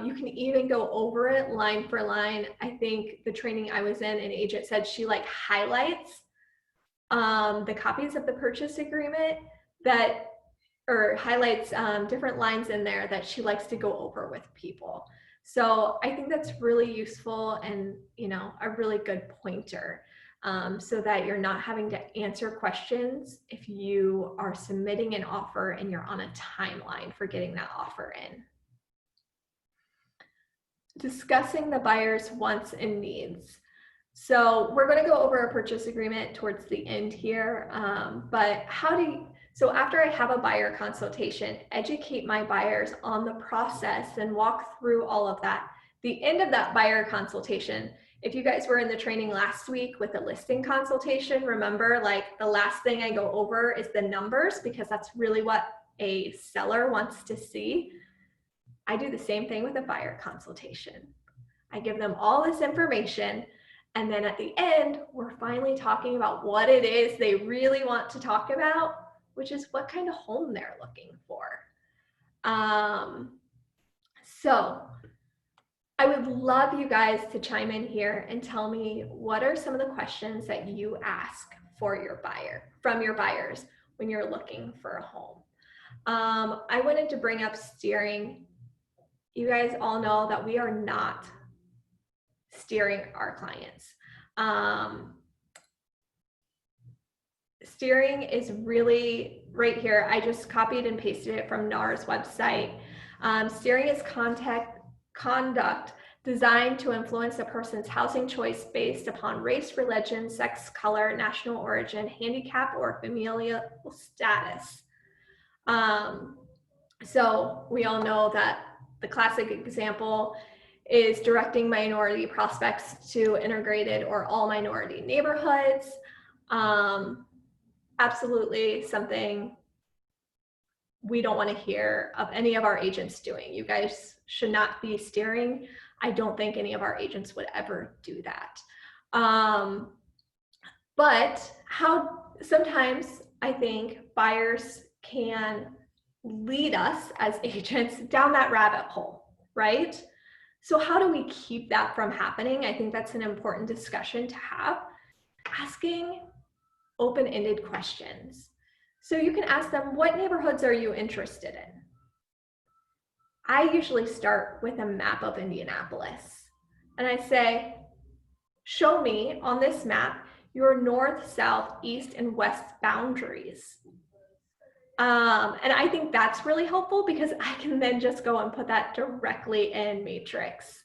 You can even go over it line for line. I think the training I was in, an agent said she highlights the copies of the purchase agreement or highlights different lines in there that she likes to go over with people. So I think that's really useful and, a really good pointer so that you're not having to answer questions if you are submitting an offer and you're on a timeline for getting that offer in. Discussing the buyer's wants and needs. So we're going to go over a purchase agreement towards the end here, but so after I have a buyer consultation, educate my buyers on the process and walk through all of that. The end of that buyer consultation, if you guys were in the training last week with the listing consultation, remember the last thing I go over is the numbers because that's really what a seller wants to see. I do the same thing with a buyer consultation. I give them all this information, and then at the end, we're finally talking about what it is they really want to talk about, which is what kind of home they're looking for. So I would love you guys to chime in here and tell me what are some of the questions that you ask from your buyers when you're looking for a home. I wanted to bring up steering. You guys all know that we are not steering our clients. Steering is really right here. I just copied and pasted it from NAR's website. Steering is conduct designed to influence a person's housing choice based upon race, religion, sex, color, national origin, handicap, or familial status. So we all know that the classic example is directing minority prospects to integrated or all minority neighborhoods. Absolutely something we don't want to hear of any of our agents doing. You guys should not be steering. I don't think any of our agents would ever do that. But sometimes I think buyers can lead us as agents down that rabbit hole, right? So how do we keep that from happening? I think that's an important discussion to have. Asking open-ended questions. So you can ask them, what neighborhoods are you interested in? I usually start with a map of Indianapolis. And I say, show me on this map your north, south, east, and west boundaries. And I think that's really helpful because I can then just go and put that directly in Matrix.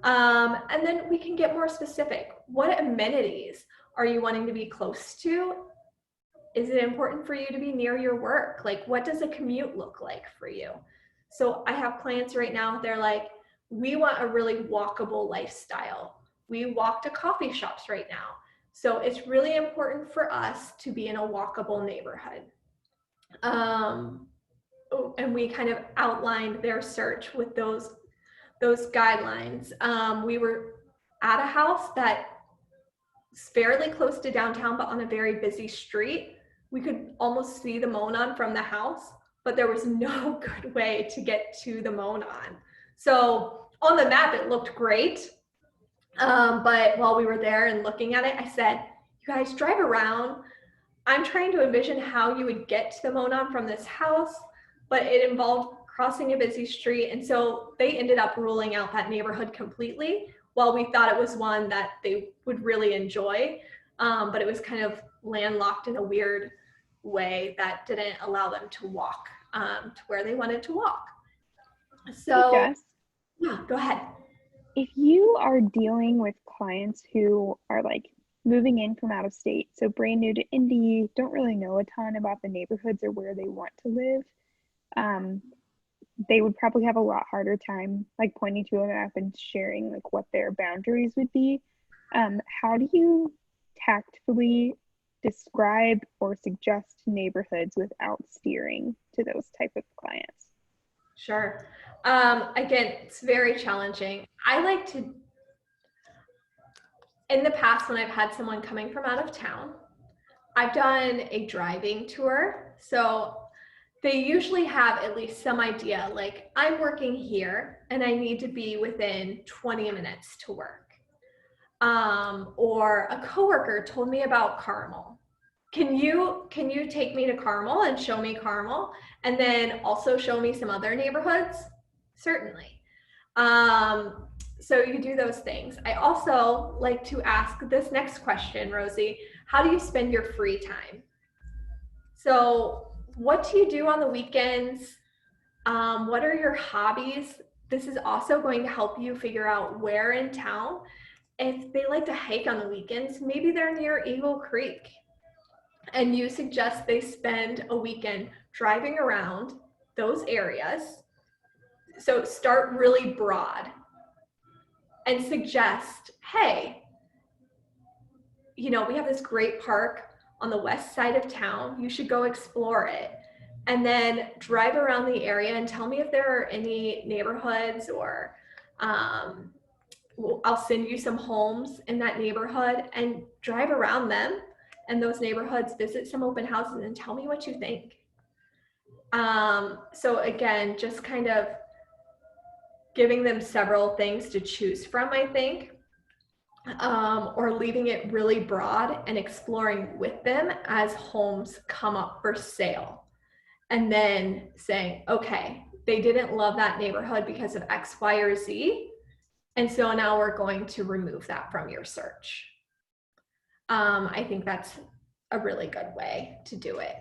And then we can get more specific. What amenities are you wanting to be close to? Is it important for you to be near your work? Like, what does a commute look like for you? So I have clients right now, they're like, we want a really walkable lifestyle. We walk to coffee shops right now. So it's really important for us to be in a walkable neighborhood. And we kind of outlined their search with those guidelines. We were at a house that's fairly close to downtown, but on a very busy street. We could almost see the Monon from the house, but there was no good way to get to the Monon. So on the map, it looked great. But while we were there and looking at it, I said, you guys drive around. I'm trying to envision how you would get to the Monon from this house, but it involved crossing a busy street. And so they ended up ruling out that neighborhood completely, while we thought it was one that they would really enjoy. But it was kind of landlocked in a weird way that didn't allow them to walk to where they wanted to walk. So, Jess, yeah, go ahead. if you are dealing with clients who are like moving in from out of state, so brand new to Indy, don't really know a ton about the neighborhoods or where they want to live, they would probably have a lot harder time like pointing to a map and sharing like what their boundaries would be. How do you tactfully describe or suggest neighborhoods without steering to those type of clients? Sure. Again, it's very challenging. I like to, in the past when I've had someone coming from out of town, I've done a driving tour. So they usually have at least some idea, like I'm working here and I need to be within 20 minutes to work. Or a coworker told me about Carmel. Can you take me to Carmel and show me Carmel and then also show me some other neighborhoods? Certainly. So you do those things. I also like to ask this next question, Rosie, how do you spend your free time? So what do you do on the weekends? What are your hobbies? This is also going to help you figure out where in town. If they like to hike on the weekends, maybe they're near Eagle Creek and you suggest they spend a weekend driving around those areas. So start really broad and suggest, hey, you know, we have this great park on the west side of town. You should go explore it. And then drive around the area and tell me if there are any neighborhoods or I'll send you some homes in that neighborhood and drive around them and those neighborhoods, visit some open houses and tell me what you think. So again, just kind of giving them several things to choose from, I think, or leaving it really broad and exploring with them as homes come up for sale. And then saying, okay, they didn't love that neighborhood because of X, Y, or Z. And so now we're going to remove that from your search. I think that's a really good way to do it.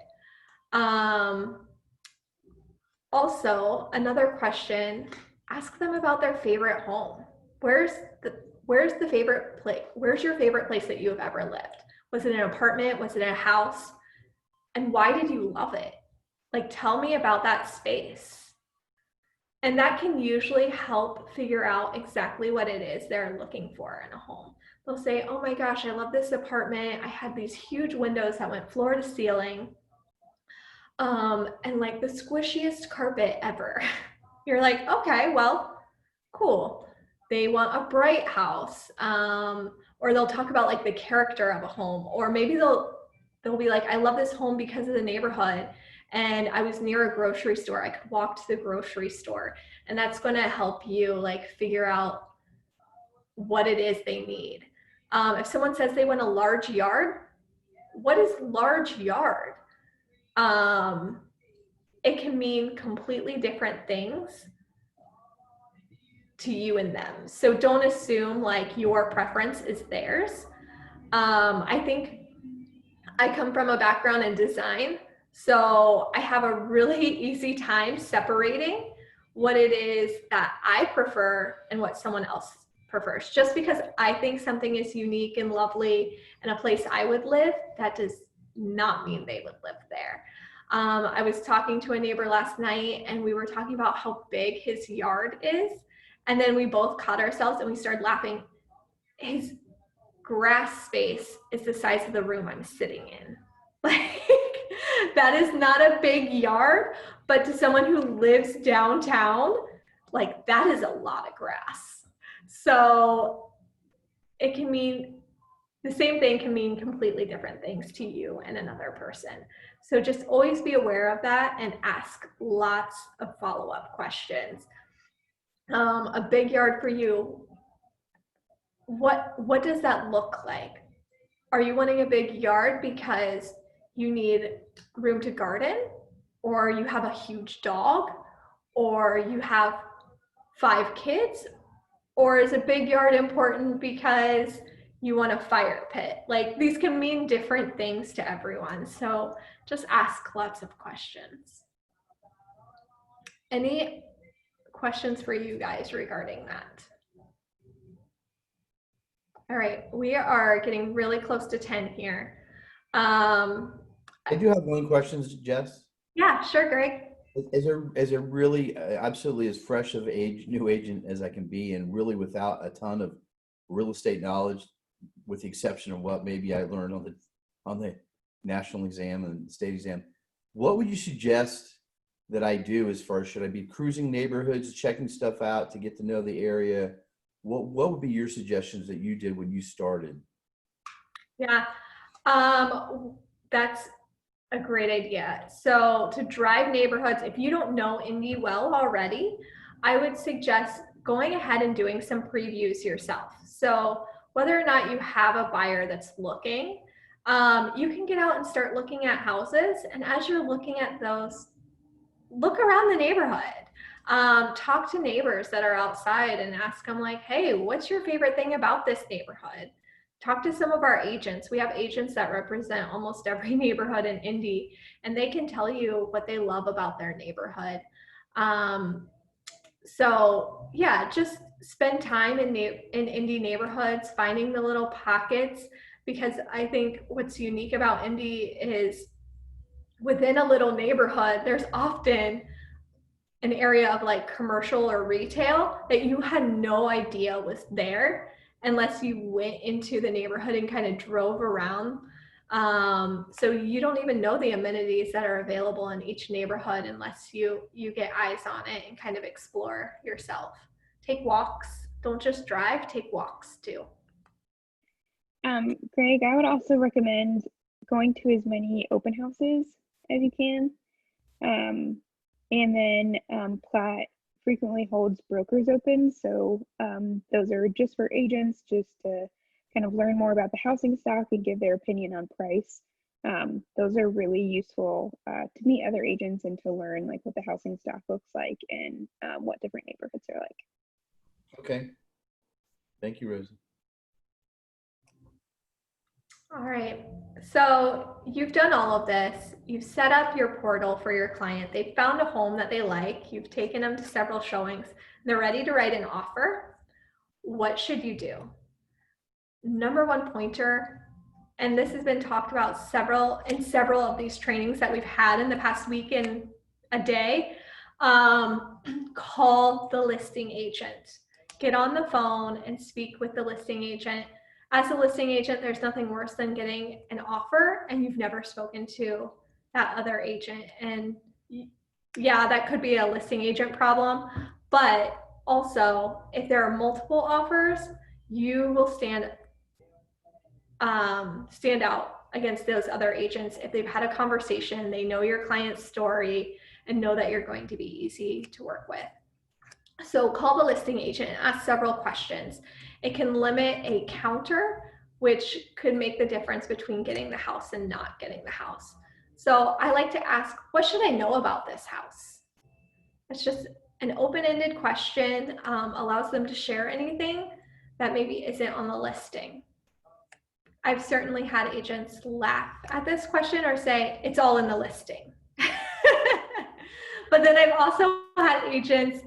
Also, another question, ask them about their favorite home. Where's the favorite place? Where's your favorite place that you have ever lived? Was it an apartment? Was it a house? And why did you love it? Like, tell me about that space. And that can usually help figure out exactly what it is they're looking for in a home. They'll say, oh my gosh, I love this apartment. I had these huge windows that went floor to ceiling. And like the squishiest carpet ever. You're like, okay, well, cool. They want a bright house. Or they'll talk about like the character of a home, or maybe they'll be like, I love this home because of the neighborhood, and I was near a grocery store. I could walk to the grocery store, and that's going to help you like figure out what it is they need. If someone says they want a large yard, what is large yard? It can mean completely different things to you and them. So don't assume like your preference is theirs. I think I come from a background in design, so I have a really easy time separating what it is that I prefer and what someone else prefers. Just because I think something is unique and lovely and a place I would live, that does not mean they would live there. I was talking to a neighbor last night, and we were talking about how big his yard is. And then we both caught ourselves and we started laughing. His grass space is the size of the room I'm sitting in. Like, that is not a big yard, but to someone who lives downtown, like that is a lot of grass. So it can mean, the same thing can mean completely different things to you and another person. So just always be aware of that and ask lots of follow-up questions. A big yard for you, what does that look like? Are you wanting a big yard because you need room to garden, or you have a huge dog, or you have 5 kids, or is a big yard important because you want a fire pit? Like, these can mean different things to everyone. So just ask lots of questions. Any questions for you guys regarding that? All right, we are getting really close to 10 here. I do have one question, Jess. Yeah, sure, Greg. As a really absolutely as fresh of new agent as I can be, and really without a ton of real estate knowledge, with the exception of what maybe I learned on the national exam and state exam, what would you suggest that I do as far as, should I be cruising neighborhoods, checking stuff out to get to know the area? What would be your suggestions that you did when you started? Yeah, that's a great idea. So to drive neighborhoods, if you don't know Indy well already, I would suggest going ahead and doing some previews yourself. So whether or not you have a buyer that's looking, you can get out and start looking at houses. And as you're looking at those, look around the neighborhood. Talk to neighbors that are outside and ask them like, hey, what's your favorite thing about this neighborhood? Talk to some of our agents. We have agents that represent almost every neighborhood in Indy, and they can tell you what they love about their neighborhood. So yeah, just spend time in Indy neighborhoods, finding the little pockets, because I think what's unique about Indy is within a little neighborhood, there's often an area of like commercial or retail that you had no idea was there unless you went into the neighborhood and kind of drove around. So you don't even know the amenities that are available in each neighborhood unless you get eyes on it and kind of explore yourself. Take walks. Don't just drive, take walks too. Greg, I would also recommend going to as many open houses as you can. And then Platt frequently holds brokers open. So those are just for agents, just to kind of learn more about the housing stock and give their opinion on price. Those are really useful to meet other agents and to learn like what the housing stock looks like and what different neighborhoods are like. Okay. Thank you, Rosie. All right, so you've done all of this. You've set up your portal for your client. They've found a home that they like. You've taken them to several showings. They're ready to write an offer. What should you do? Number one pointer, and this has been talked about in several of these trainings that we've had in the past week and a day, call the listing agent. Get on the phone and speak with the listing agent. As a listing agent, there's nothing worse than getting an offer and you've never spoken to that other agent. And yeah, that could be a listing agent problem, but also if there are multiple offers, you will stand out against those other agents if they've had a conversation, they know your client's story, and know that you're going to be easy to work with. So call the listing agent and ask several questions. It can limit a counter, which could make the difference between getting the house and not getting the house. So I like to ask, what should I know about this house? It's just an open-ended question, allows them to share anything that maybe isn't on the listing. I've certainly had agents laugh at this question or say, it's all in the listing. But then I've also had agents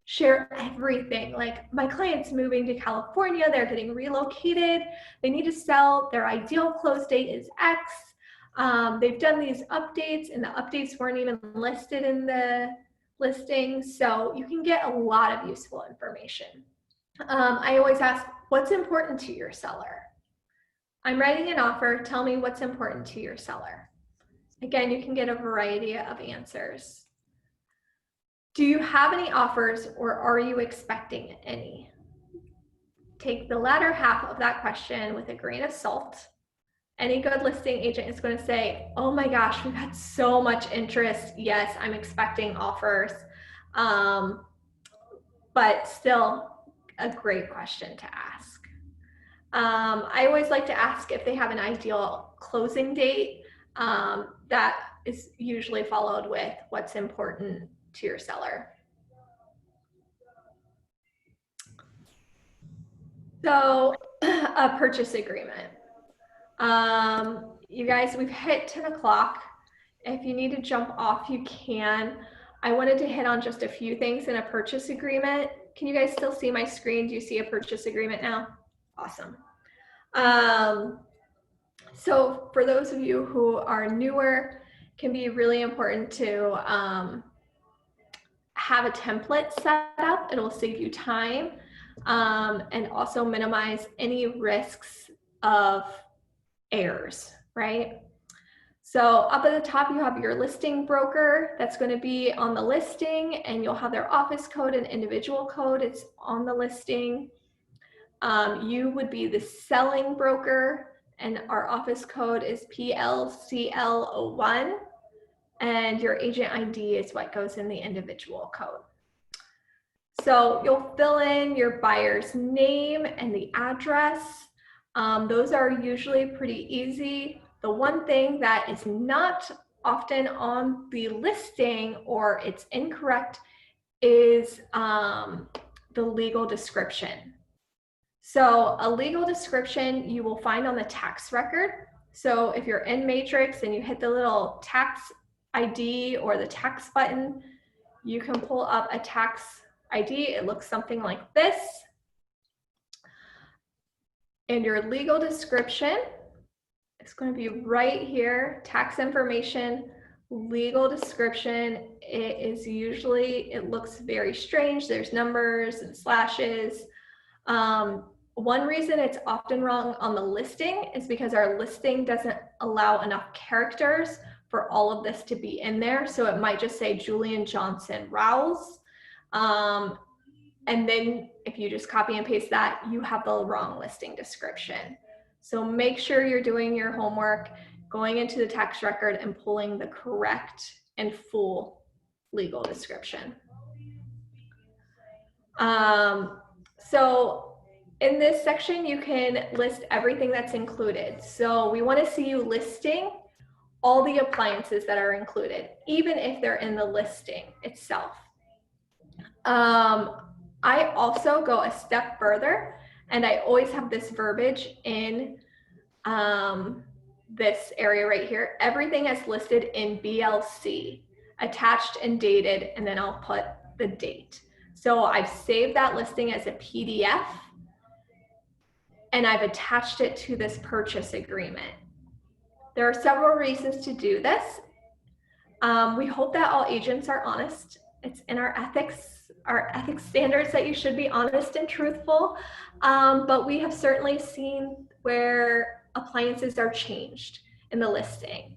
share everything. Like, my client's moving to California, they're getting relocated, they need to sell, their ideal close date is X. They've done these updates and the updates weren't even listed in the listing. So you can get a lot of useful information. I always ask, what's important to your seller? I'm writing an offer, tell me what's important to your seller. Again, you can get a variety of answers. Do you have any offers or are you expecting any? Take the latter half of that question with a grain of salt. Any good listing agent is going to say, oh my gosh, we've had so much interest. Yes, I'm expecting offers. But still a great question to ask. I always like to ask if they have an ideal closing date. That is usually followed with what's important to your seller. So a purchase agreement. You guys, we've hit 10 o'clock. If you need to jump off, you can. I wanted to hit on just a few things in a purchase agreement. Can you guys still see my screen? Do you see a purchase agreement now? Awesome. So for those of you who are newer, it can be really important to have a template set up. It'll save you time and also minimize any risks of errors, right? So up at the top, you have your listing broker that's going to be on the listing, and you'll have their office code and individual code. It's on the listing. You would be the selling broker, and our office code is PLCL01, and your agent ID is what goes in the individual code. So you'll fill in your buyer's name and the address. Those are usually pretty easy. The one thing that is not often on the listing or it's incorrect is the legal description. So a legal description you will find on the tax record. So if you're in Matrix and you hit the little tax ID or the tax button, you can pull up a tax ID. It looks something like this. And your legal description is going to be right here, tax information, legal description. It is usually, it looks very strange. There's numbers and slashes. One reason it's often wrong on the listing is because our listing doesn't allow enough characters for all of this to be in there. So it might just say Julian Johnson Rowles. And then if you just copy and paste that, you have the wrong listing description. So make sure you're doing your homework, going into the tax record and pulling the correct and full legal description. So in this section, you can list everything that's included. So we want to see you listing all the appliances that are included, even if they're in the listing itself. I also go a step further, and I always have this verbiage in this area right here. Everything is listed in BLC, attached and dated, and then I'll put the date. So I've saved that listing as a PDF, and I've attached it to this purchase agreement. There are several reasons to do this. We hope that all agents are honest. It's in our ethics standards that you should be honest and truthful. But we have certainly seen where appliances are changed in the listing.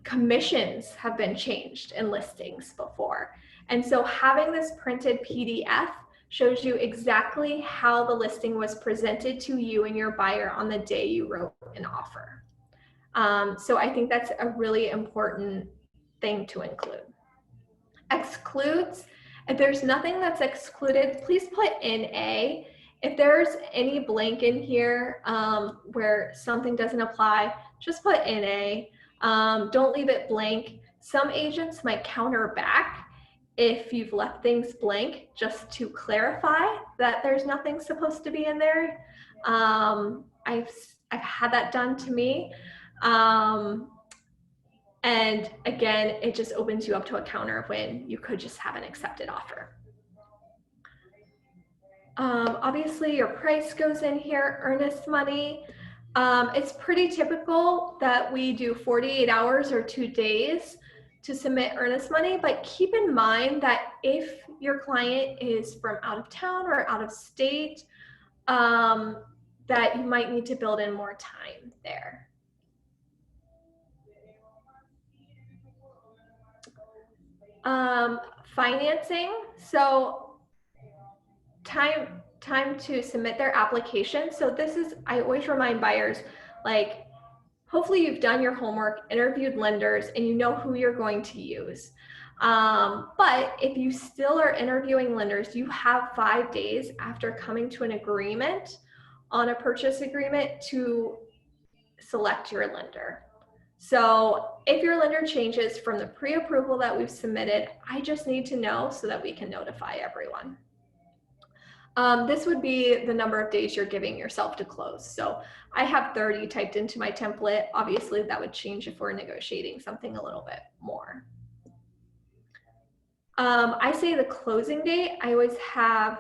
Commissions have been changed in listings before. And so having this printed PDF shows you exactly how the listing was presented to you and your buyer on the day you wrote an offer. So I think that's a really important thing to include. Excludes, if there's nothing that's excluded, please put NA. If there's any blank in here where something doesn't apply, just put NA. Don't leave it blank. Some agents might counter back if you've left things blank, just to clarify that there's nothing supposed to be in there. I've had that done to me. And again, it just opens you up to a counter when you could just have an accepted offer. Obviously your price goes in here, earnest money. It's pretty typical that we do 48 hours or 2 days to submit earnest money, but keep in mind that if your client is from out of town or out of state, that you might need to build in more time there. Financing, so time to submit their application. So this is, I always remind buyers, like, hopefully you've done your homework, interviewed lenders, and you know who you're going to use. But if you still are interviewing lenders, you have 5 days after coming to an agreement on a purchase agreement to select your lender. So if your lender changes from the pre-approval that we've submitted, I just need to know so that we can notify everyone. This would be the number of days you're giving yourself to close. So I have 30 typed into my template. Obviously that would change if we're negotiating something a little bit more. I say the closing date, I always have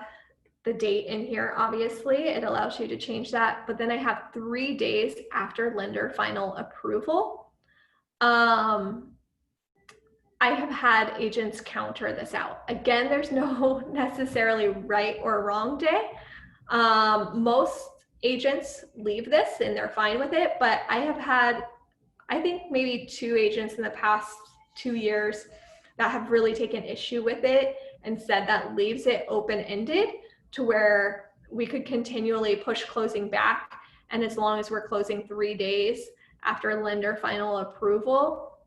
the date in here. Obviously it allows you to change that, but then I have 3 days after lender final approval. I have had agents counter this out. Again, there's no necessarily right or wrong day. Most agents leave this and they're fine with it, but I have had, I think maybe 2 agents in the past 2 years that have really taken issue with it and said that leaves it open-ended to where we could continually push closing back. And as long as we're closing 3 days after lender final approval,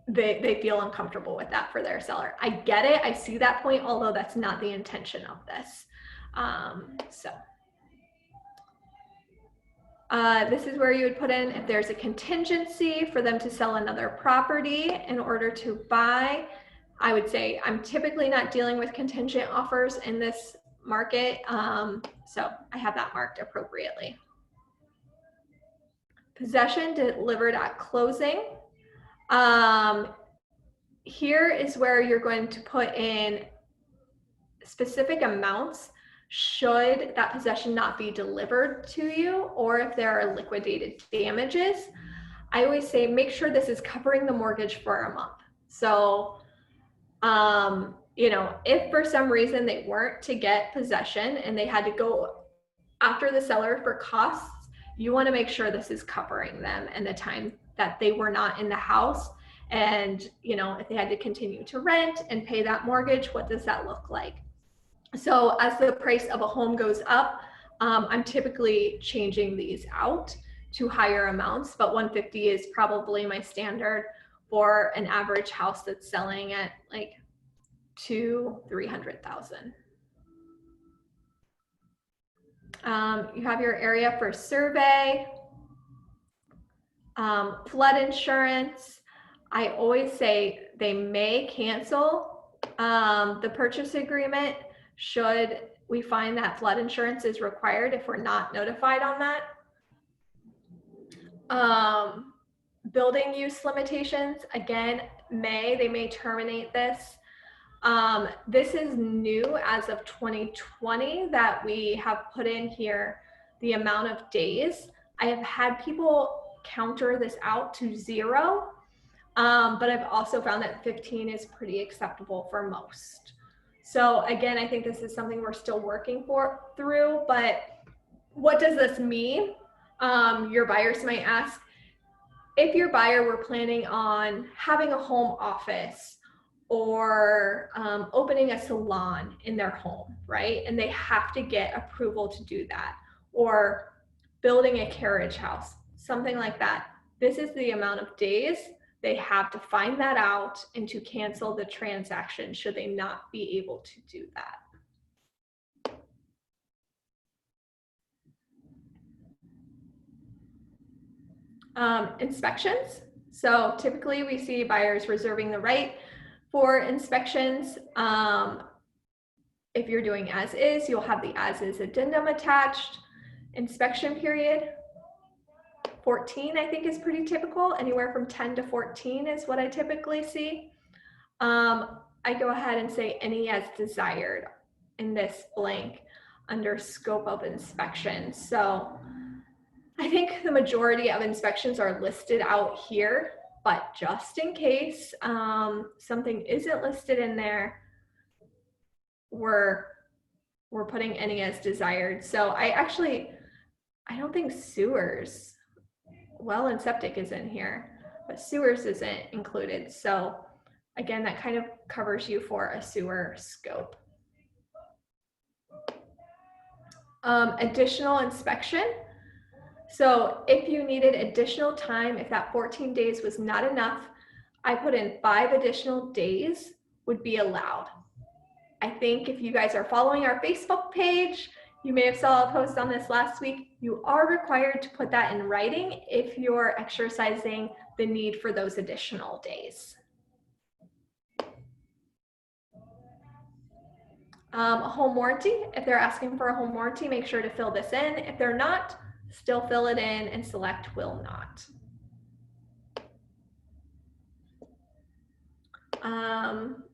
they feel uncomfortable with that for their seller. I get it, I see that point, although that's not the intention of this. This is where you would put in if there's a contingency for them to sell another property in order to buy. I would say I'm typically not dealing with contingent offers in this market, so I have that marked appropriately. Possession delivered at closing. Here is where you're going to put in specific amounts should that possession not be delivered to you, or if there are liquidated damages. I always say make sure this is covering the mortgage for a month. So, you know, if for some reason they weren't to get possession and they had to go after the seller for costs, you want to make sure this is covering them and the time that they were not in the house. And, you know, if they had to continue to rent and pay that mortgage, what does that look like? So as the price of a home goes up, I'm typically changing these out to higher amounts, but 150 is probably my standard for an average house that's selling at like 200,000-300,000. You have your area for survey, flood insurance. I always say they may cancel the purchase agreement should we find that flood insurance is required if we're not notified on that. Building use limitations, again, they may terminate this. This is new as of 2020 that we have put in here the amount of days. I have had people counter this out to 0, but I've also found that 15 is pretty acceptable for most. So again, I think this is something we're still working through, but what does this mean? Your buyers might ask, if your buyer were planning on having a home office or opening a salon in their home, right? And they have to get approval to do that, or building a carriage house, something like that. This is the amount of days they have to find that out and to cancel the transaction should they not be able to do that. Inspections. So typically we see buyers reserving the right for inspections. If you're doing as is, you'll have the as is addendum attached. Inspection period, 14 I think is pretty typical. Anywhere from 10 to 14 is what I typically see. I go ahead and say any as desired in this blank under scope of inspection. So I think the majority of inspections are listed out here, but just in case something isn't listed in there, we're putting any as desired. So I don't think sewers, well, and septic is in here, but sewers isn't included. So again, that kind of covers you for a sewer scope. Additional inspection. So if you needed additional time, if that 14 days was not enough, I put in 5 additional days would be allowed. I think if you guys are following our Facebook page, you may have saw a post on this last week. You are required to put that in writing if you're exercising the need for those additional days. A home warranty. If they're asking for a home warranty, make sure to fill this in. If they're not, still fill it in and select will not.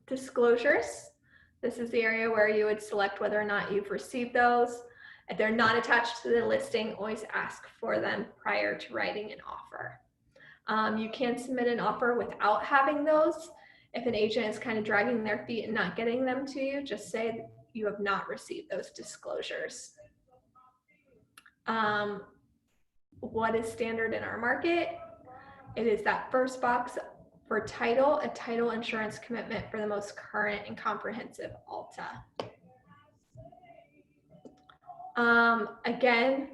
Disclosures. This is the area where you would select whether or not you've received those. If they're not attached to the listing, always ask for them prior to writing an offer. You can submit an offer without having those. If an agent is kind of dragging their feet and not getting them to you, just say you have not received those disclosures. What is standard in our market? It is that first box for title, a title insurance commitment for the most current and comprehensive Alta. Again,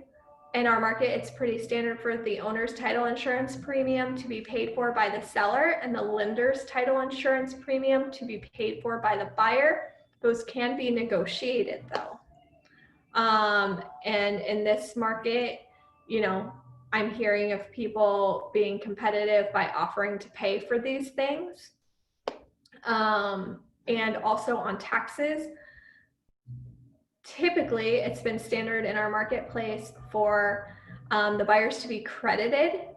in our market, it's pretty standard for the owner's title insurance premium to be paid for by the seller and the lender's title insurance premium to be paid for by the buyer. Those can be negotiated though. And in this market, you know, I'm hearing of people being competitive by offering to pay for these things. And also on taxes, typically it's been standard in our marketplace for the buyers to be credited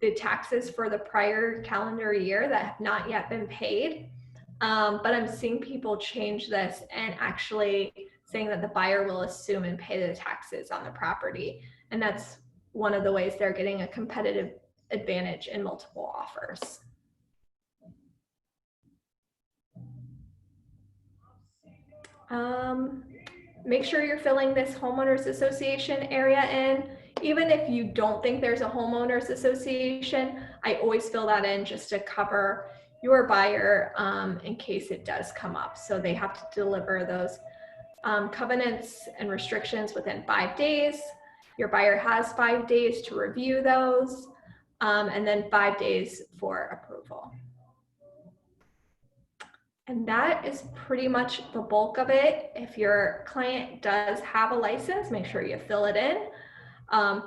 the taxes for the prior calendar year that have not yet been paid. But I'm seeing people change this and actually saying that the buyer will assume and pay the taxes on the property. And that's one of the ways they're getting a competitive advantage in multiple offers. Make sure you're filling this homeowners association area in. Even if you don't think there's a homeowners association, I always fill that in just to cover your buyer in case it does come up. So they have to deliver those covenants and restrictions within 5 days. Your buyer has 5 days to review those. and then 5 days for approval. And that is pretty much the bulk of it. If your client does have a license, make sure you fill it in.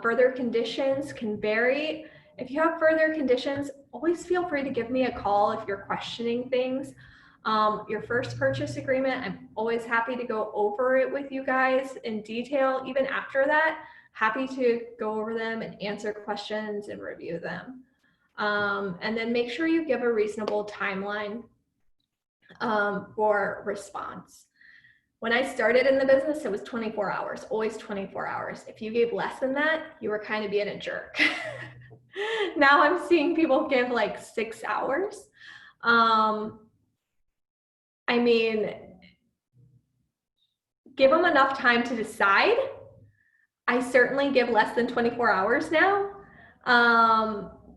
Further conditions can vary. If you have further conditions, always feel free to give me a call if you're questioning things. Your first purchase agreement, I'm always happy to go over it with you guys in detail. Even after that, happy to go over them and answer questions and review them. And then make sure you give a reasonable timeline for response. When I started in the business, it was 24 hours, always 24 hours. If you gave less than that, you were kind of being a jerk. Now I'm seeing people give like 6 hours. I mean, give them enough time to decide. I certainly give less than 24 hours now,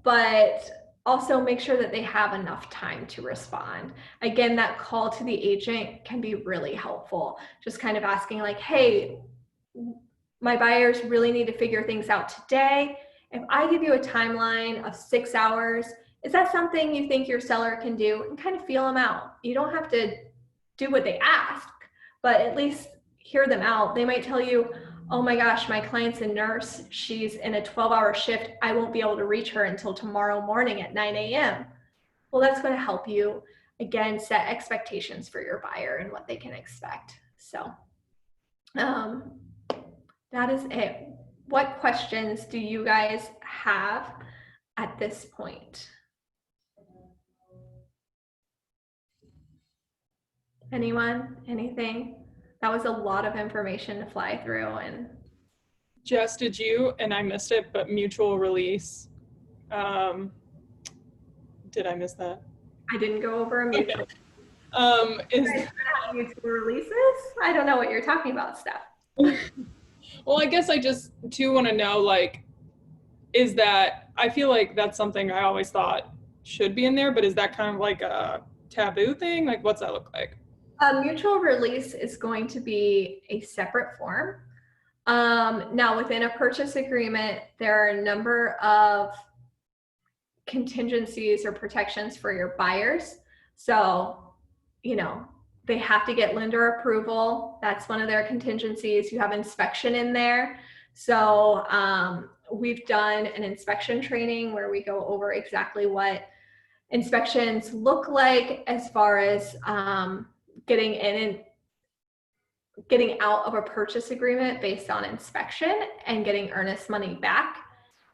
but also make sure that they have enough time to respond. Again, that call to the agent can be really helpful. Just kind of asking like, hey, my buyers really need to figure things out today. If I give you a timeline of 6 hours, is that something you think your seller can do? And kind of feel them out. You don't have to do what they ask, but at least hear them out. They might tell you, oh my gosh, my client's a nurse. She's in a 12-hour shift. I won't be able to reach her until tomorrow morning at 9 a.m. Well, that's going to help you, again, set expectations for your buyer and what they can expect. So that is it. What questions do you guys have at this point? Anyone? Anything? That was a lot of information to fly through. And Jess, did you, and I missed it, but mutual release, did I miss that? I didn't go over a mutual. Is mutual releases? I don't know what you're talking about, Steph. Well, I guess I just too want to know, like, is that, I feel like that's something I always thought should be in there, but is that kind of like a taboo thing? Like, what's that look like? Mutual release is going to be a separate form. Now, within a purchase agreement, there are a number of contingencies or protections for your buyers. So, you know, they have to get lender approval. That's one of their contingencies. You have inspection in there. So we've done an inspection training where we go over exactly what inspections look like as far as getting in and getting out of a purchase agreement based on inspection and getting earnest money back.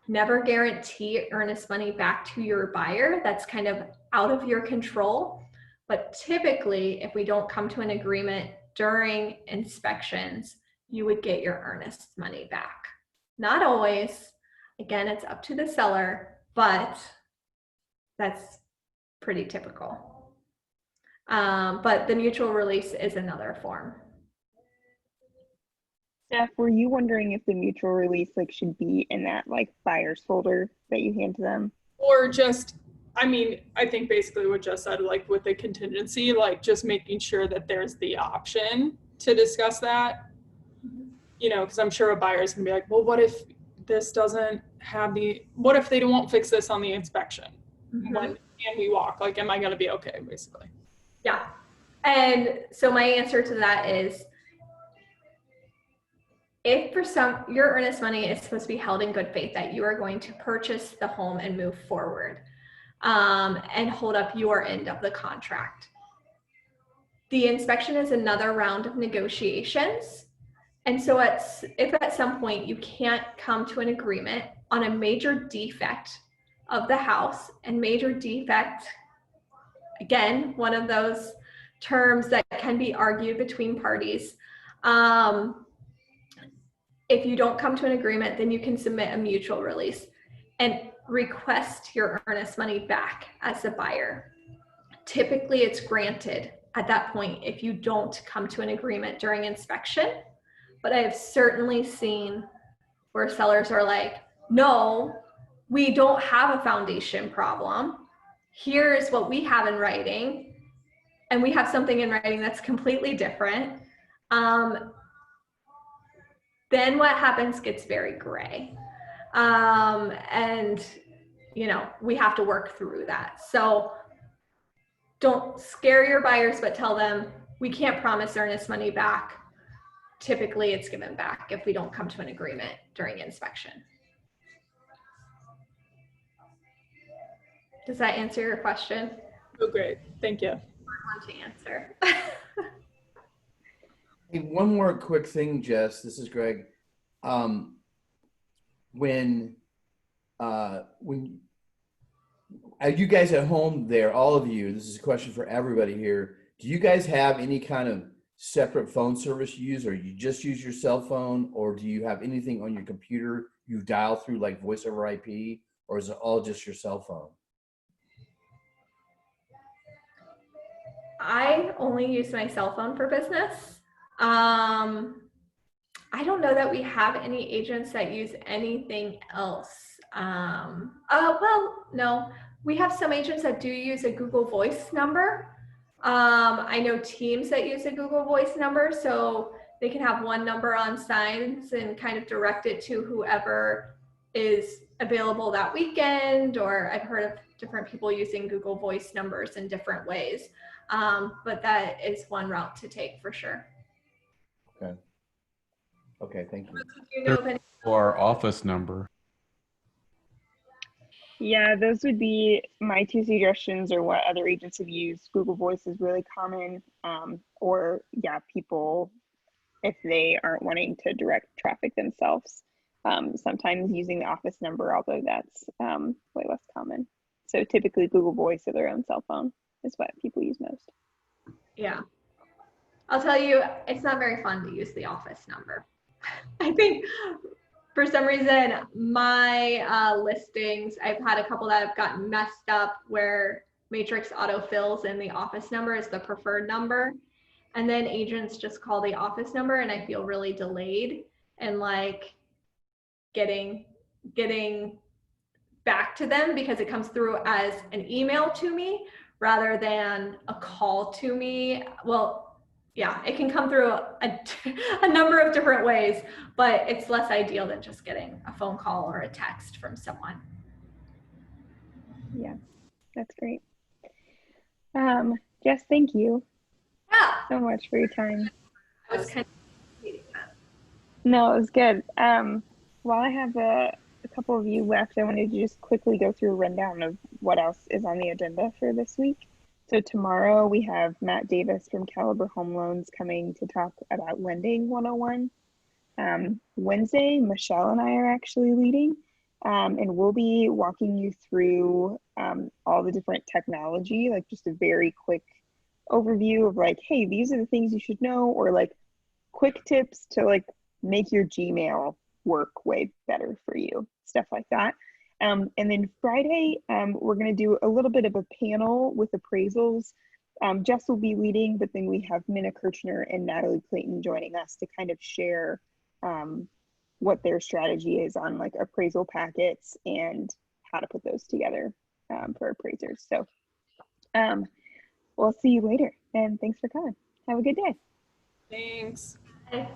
Never guarantee earnest money back to your buyer. That's kind of out of your control. But typically, if we don't come to an agreement during inspections, you would get your earnest money back. Not always. Again, it's up to the seller, but that's pretty typical. But the mutual release is another form. Steph, were you wondering if the mutual release like should be in that like buyer's folder that you hand to them? Or just, I mean, I think basically what Jess said, like with the contingency, like just making sure that there's the option to discuss that, you know, because I'm sure a buyer's gonna be like, well, what if this doesn't have what if they won't fix this on the inspection? When can we walk? Like, am I gonna be okay, basically? Yeah. And so my answer to that is, if for your earnest money is supposed to be held in good faith that you are going to purchase the home and move forward and hold up your end of the contract. The inspection is another round of negotiations. And so if at some point you can't come to an agreement on a major defect of the house, and major defect, again, one of those terms that can be argued between parties, if you don't come to an agreement, then you can submit a mutual release and request your earnest money back as a buyer. Typically, it's granted at that point if you don't come to an agreement during inspection. But I have certainly seen where sellers are like, no, we don't have a foundation problem. Here's what we have in writing. And we have something in writing that's completely different. Then what happens gets very gray. And, we have to work through that. So don't scare your buyers, but tell them we can't promise earnest money back. Typically it's given back if we don't come to an agreement during inspection. Does that answer your question? Oh, great. Thank you. I want to answer. Hey, one more quick thing, Jess. This is Greg. When you guys at home there, all of you, this is a question for everybody here. Do you guys have any kind of separate phone service you use, or you just use your cell phone, or do you have anything on your computer you dial through like voice over IP, or is it all just your cell phone? I only use my cell phone for business. I don't know that we have any agents that use anything else. Well, no, we have some agents that do use a Google Voice number. I know teams that use a Google Voice number, so they can have one number on signs and kind of direct it to whoever is available that weekend, or I've heard of different people using Google Voice numbers in different ways. But that is one route to take for sure. Okay. Okay, thank you. Do you know of any? Or office number. Yeah, those would be my two suggestions, or what other agents have used. Google Voice is really common, or yeah, people, if they aren't wanting to direct traffic themselves, sometimes using the office number, although that's way less common. So typically Google Voice or their own cell phone is what people use most. Yeah. I'll tell you, it's not very fun to use the office number. I think for some reason, my listings, I've had a couple that have gotten messed up where Matrix autofills and the office number is the preferred number. And then agents just call the office number, and I feel really delayed and like getting back to them because it comes through as an email to me rather than a call to me. Well, yeah, it can come through a number of different ways, but it's less ideal than just getting a phone call or a text from someone. Yeah, that's great. Jess, thank you so much for your time. I was kind of hating that. No, it was good. While I have a couple of you left, I wanted to just quickly go through a rundown of what else is on the agenda for this week. So tomorrow we have Matt Davis from Caliber Home Loans coming to talk about Lending 101. Wednesday, Michelle and I are actually leading, and we'll be walking you through all the different technology, like just a very quick overview of like, hey, these are the things you should know, or like quick tips to like make your Gmail work way better for you, stuff like that. And then Friday, we're going to do a little bit of a panel with appraisals. Jess will be leading, but then we have Minna Kirchner and Natalie Clayton joining us to kind of share what their strategy is on like appraisal packets and how to put those together for appraisers. So we'll see you later, and thanks for coming. Have a good day. Thanks. Bye.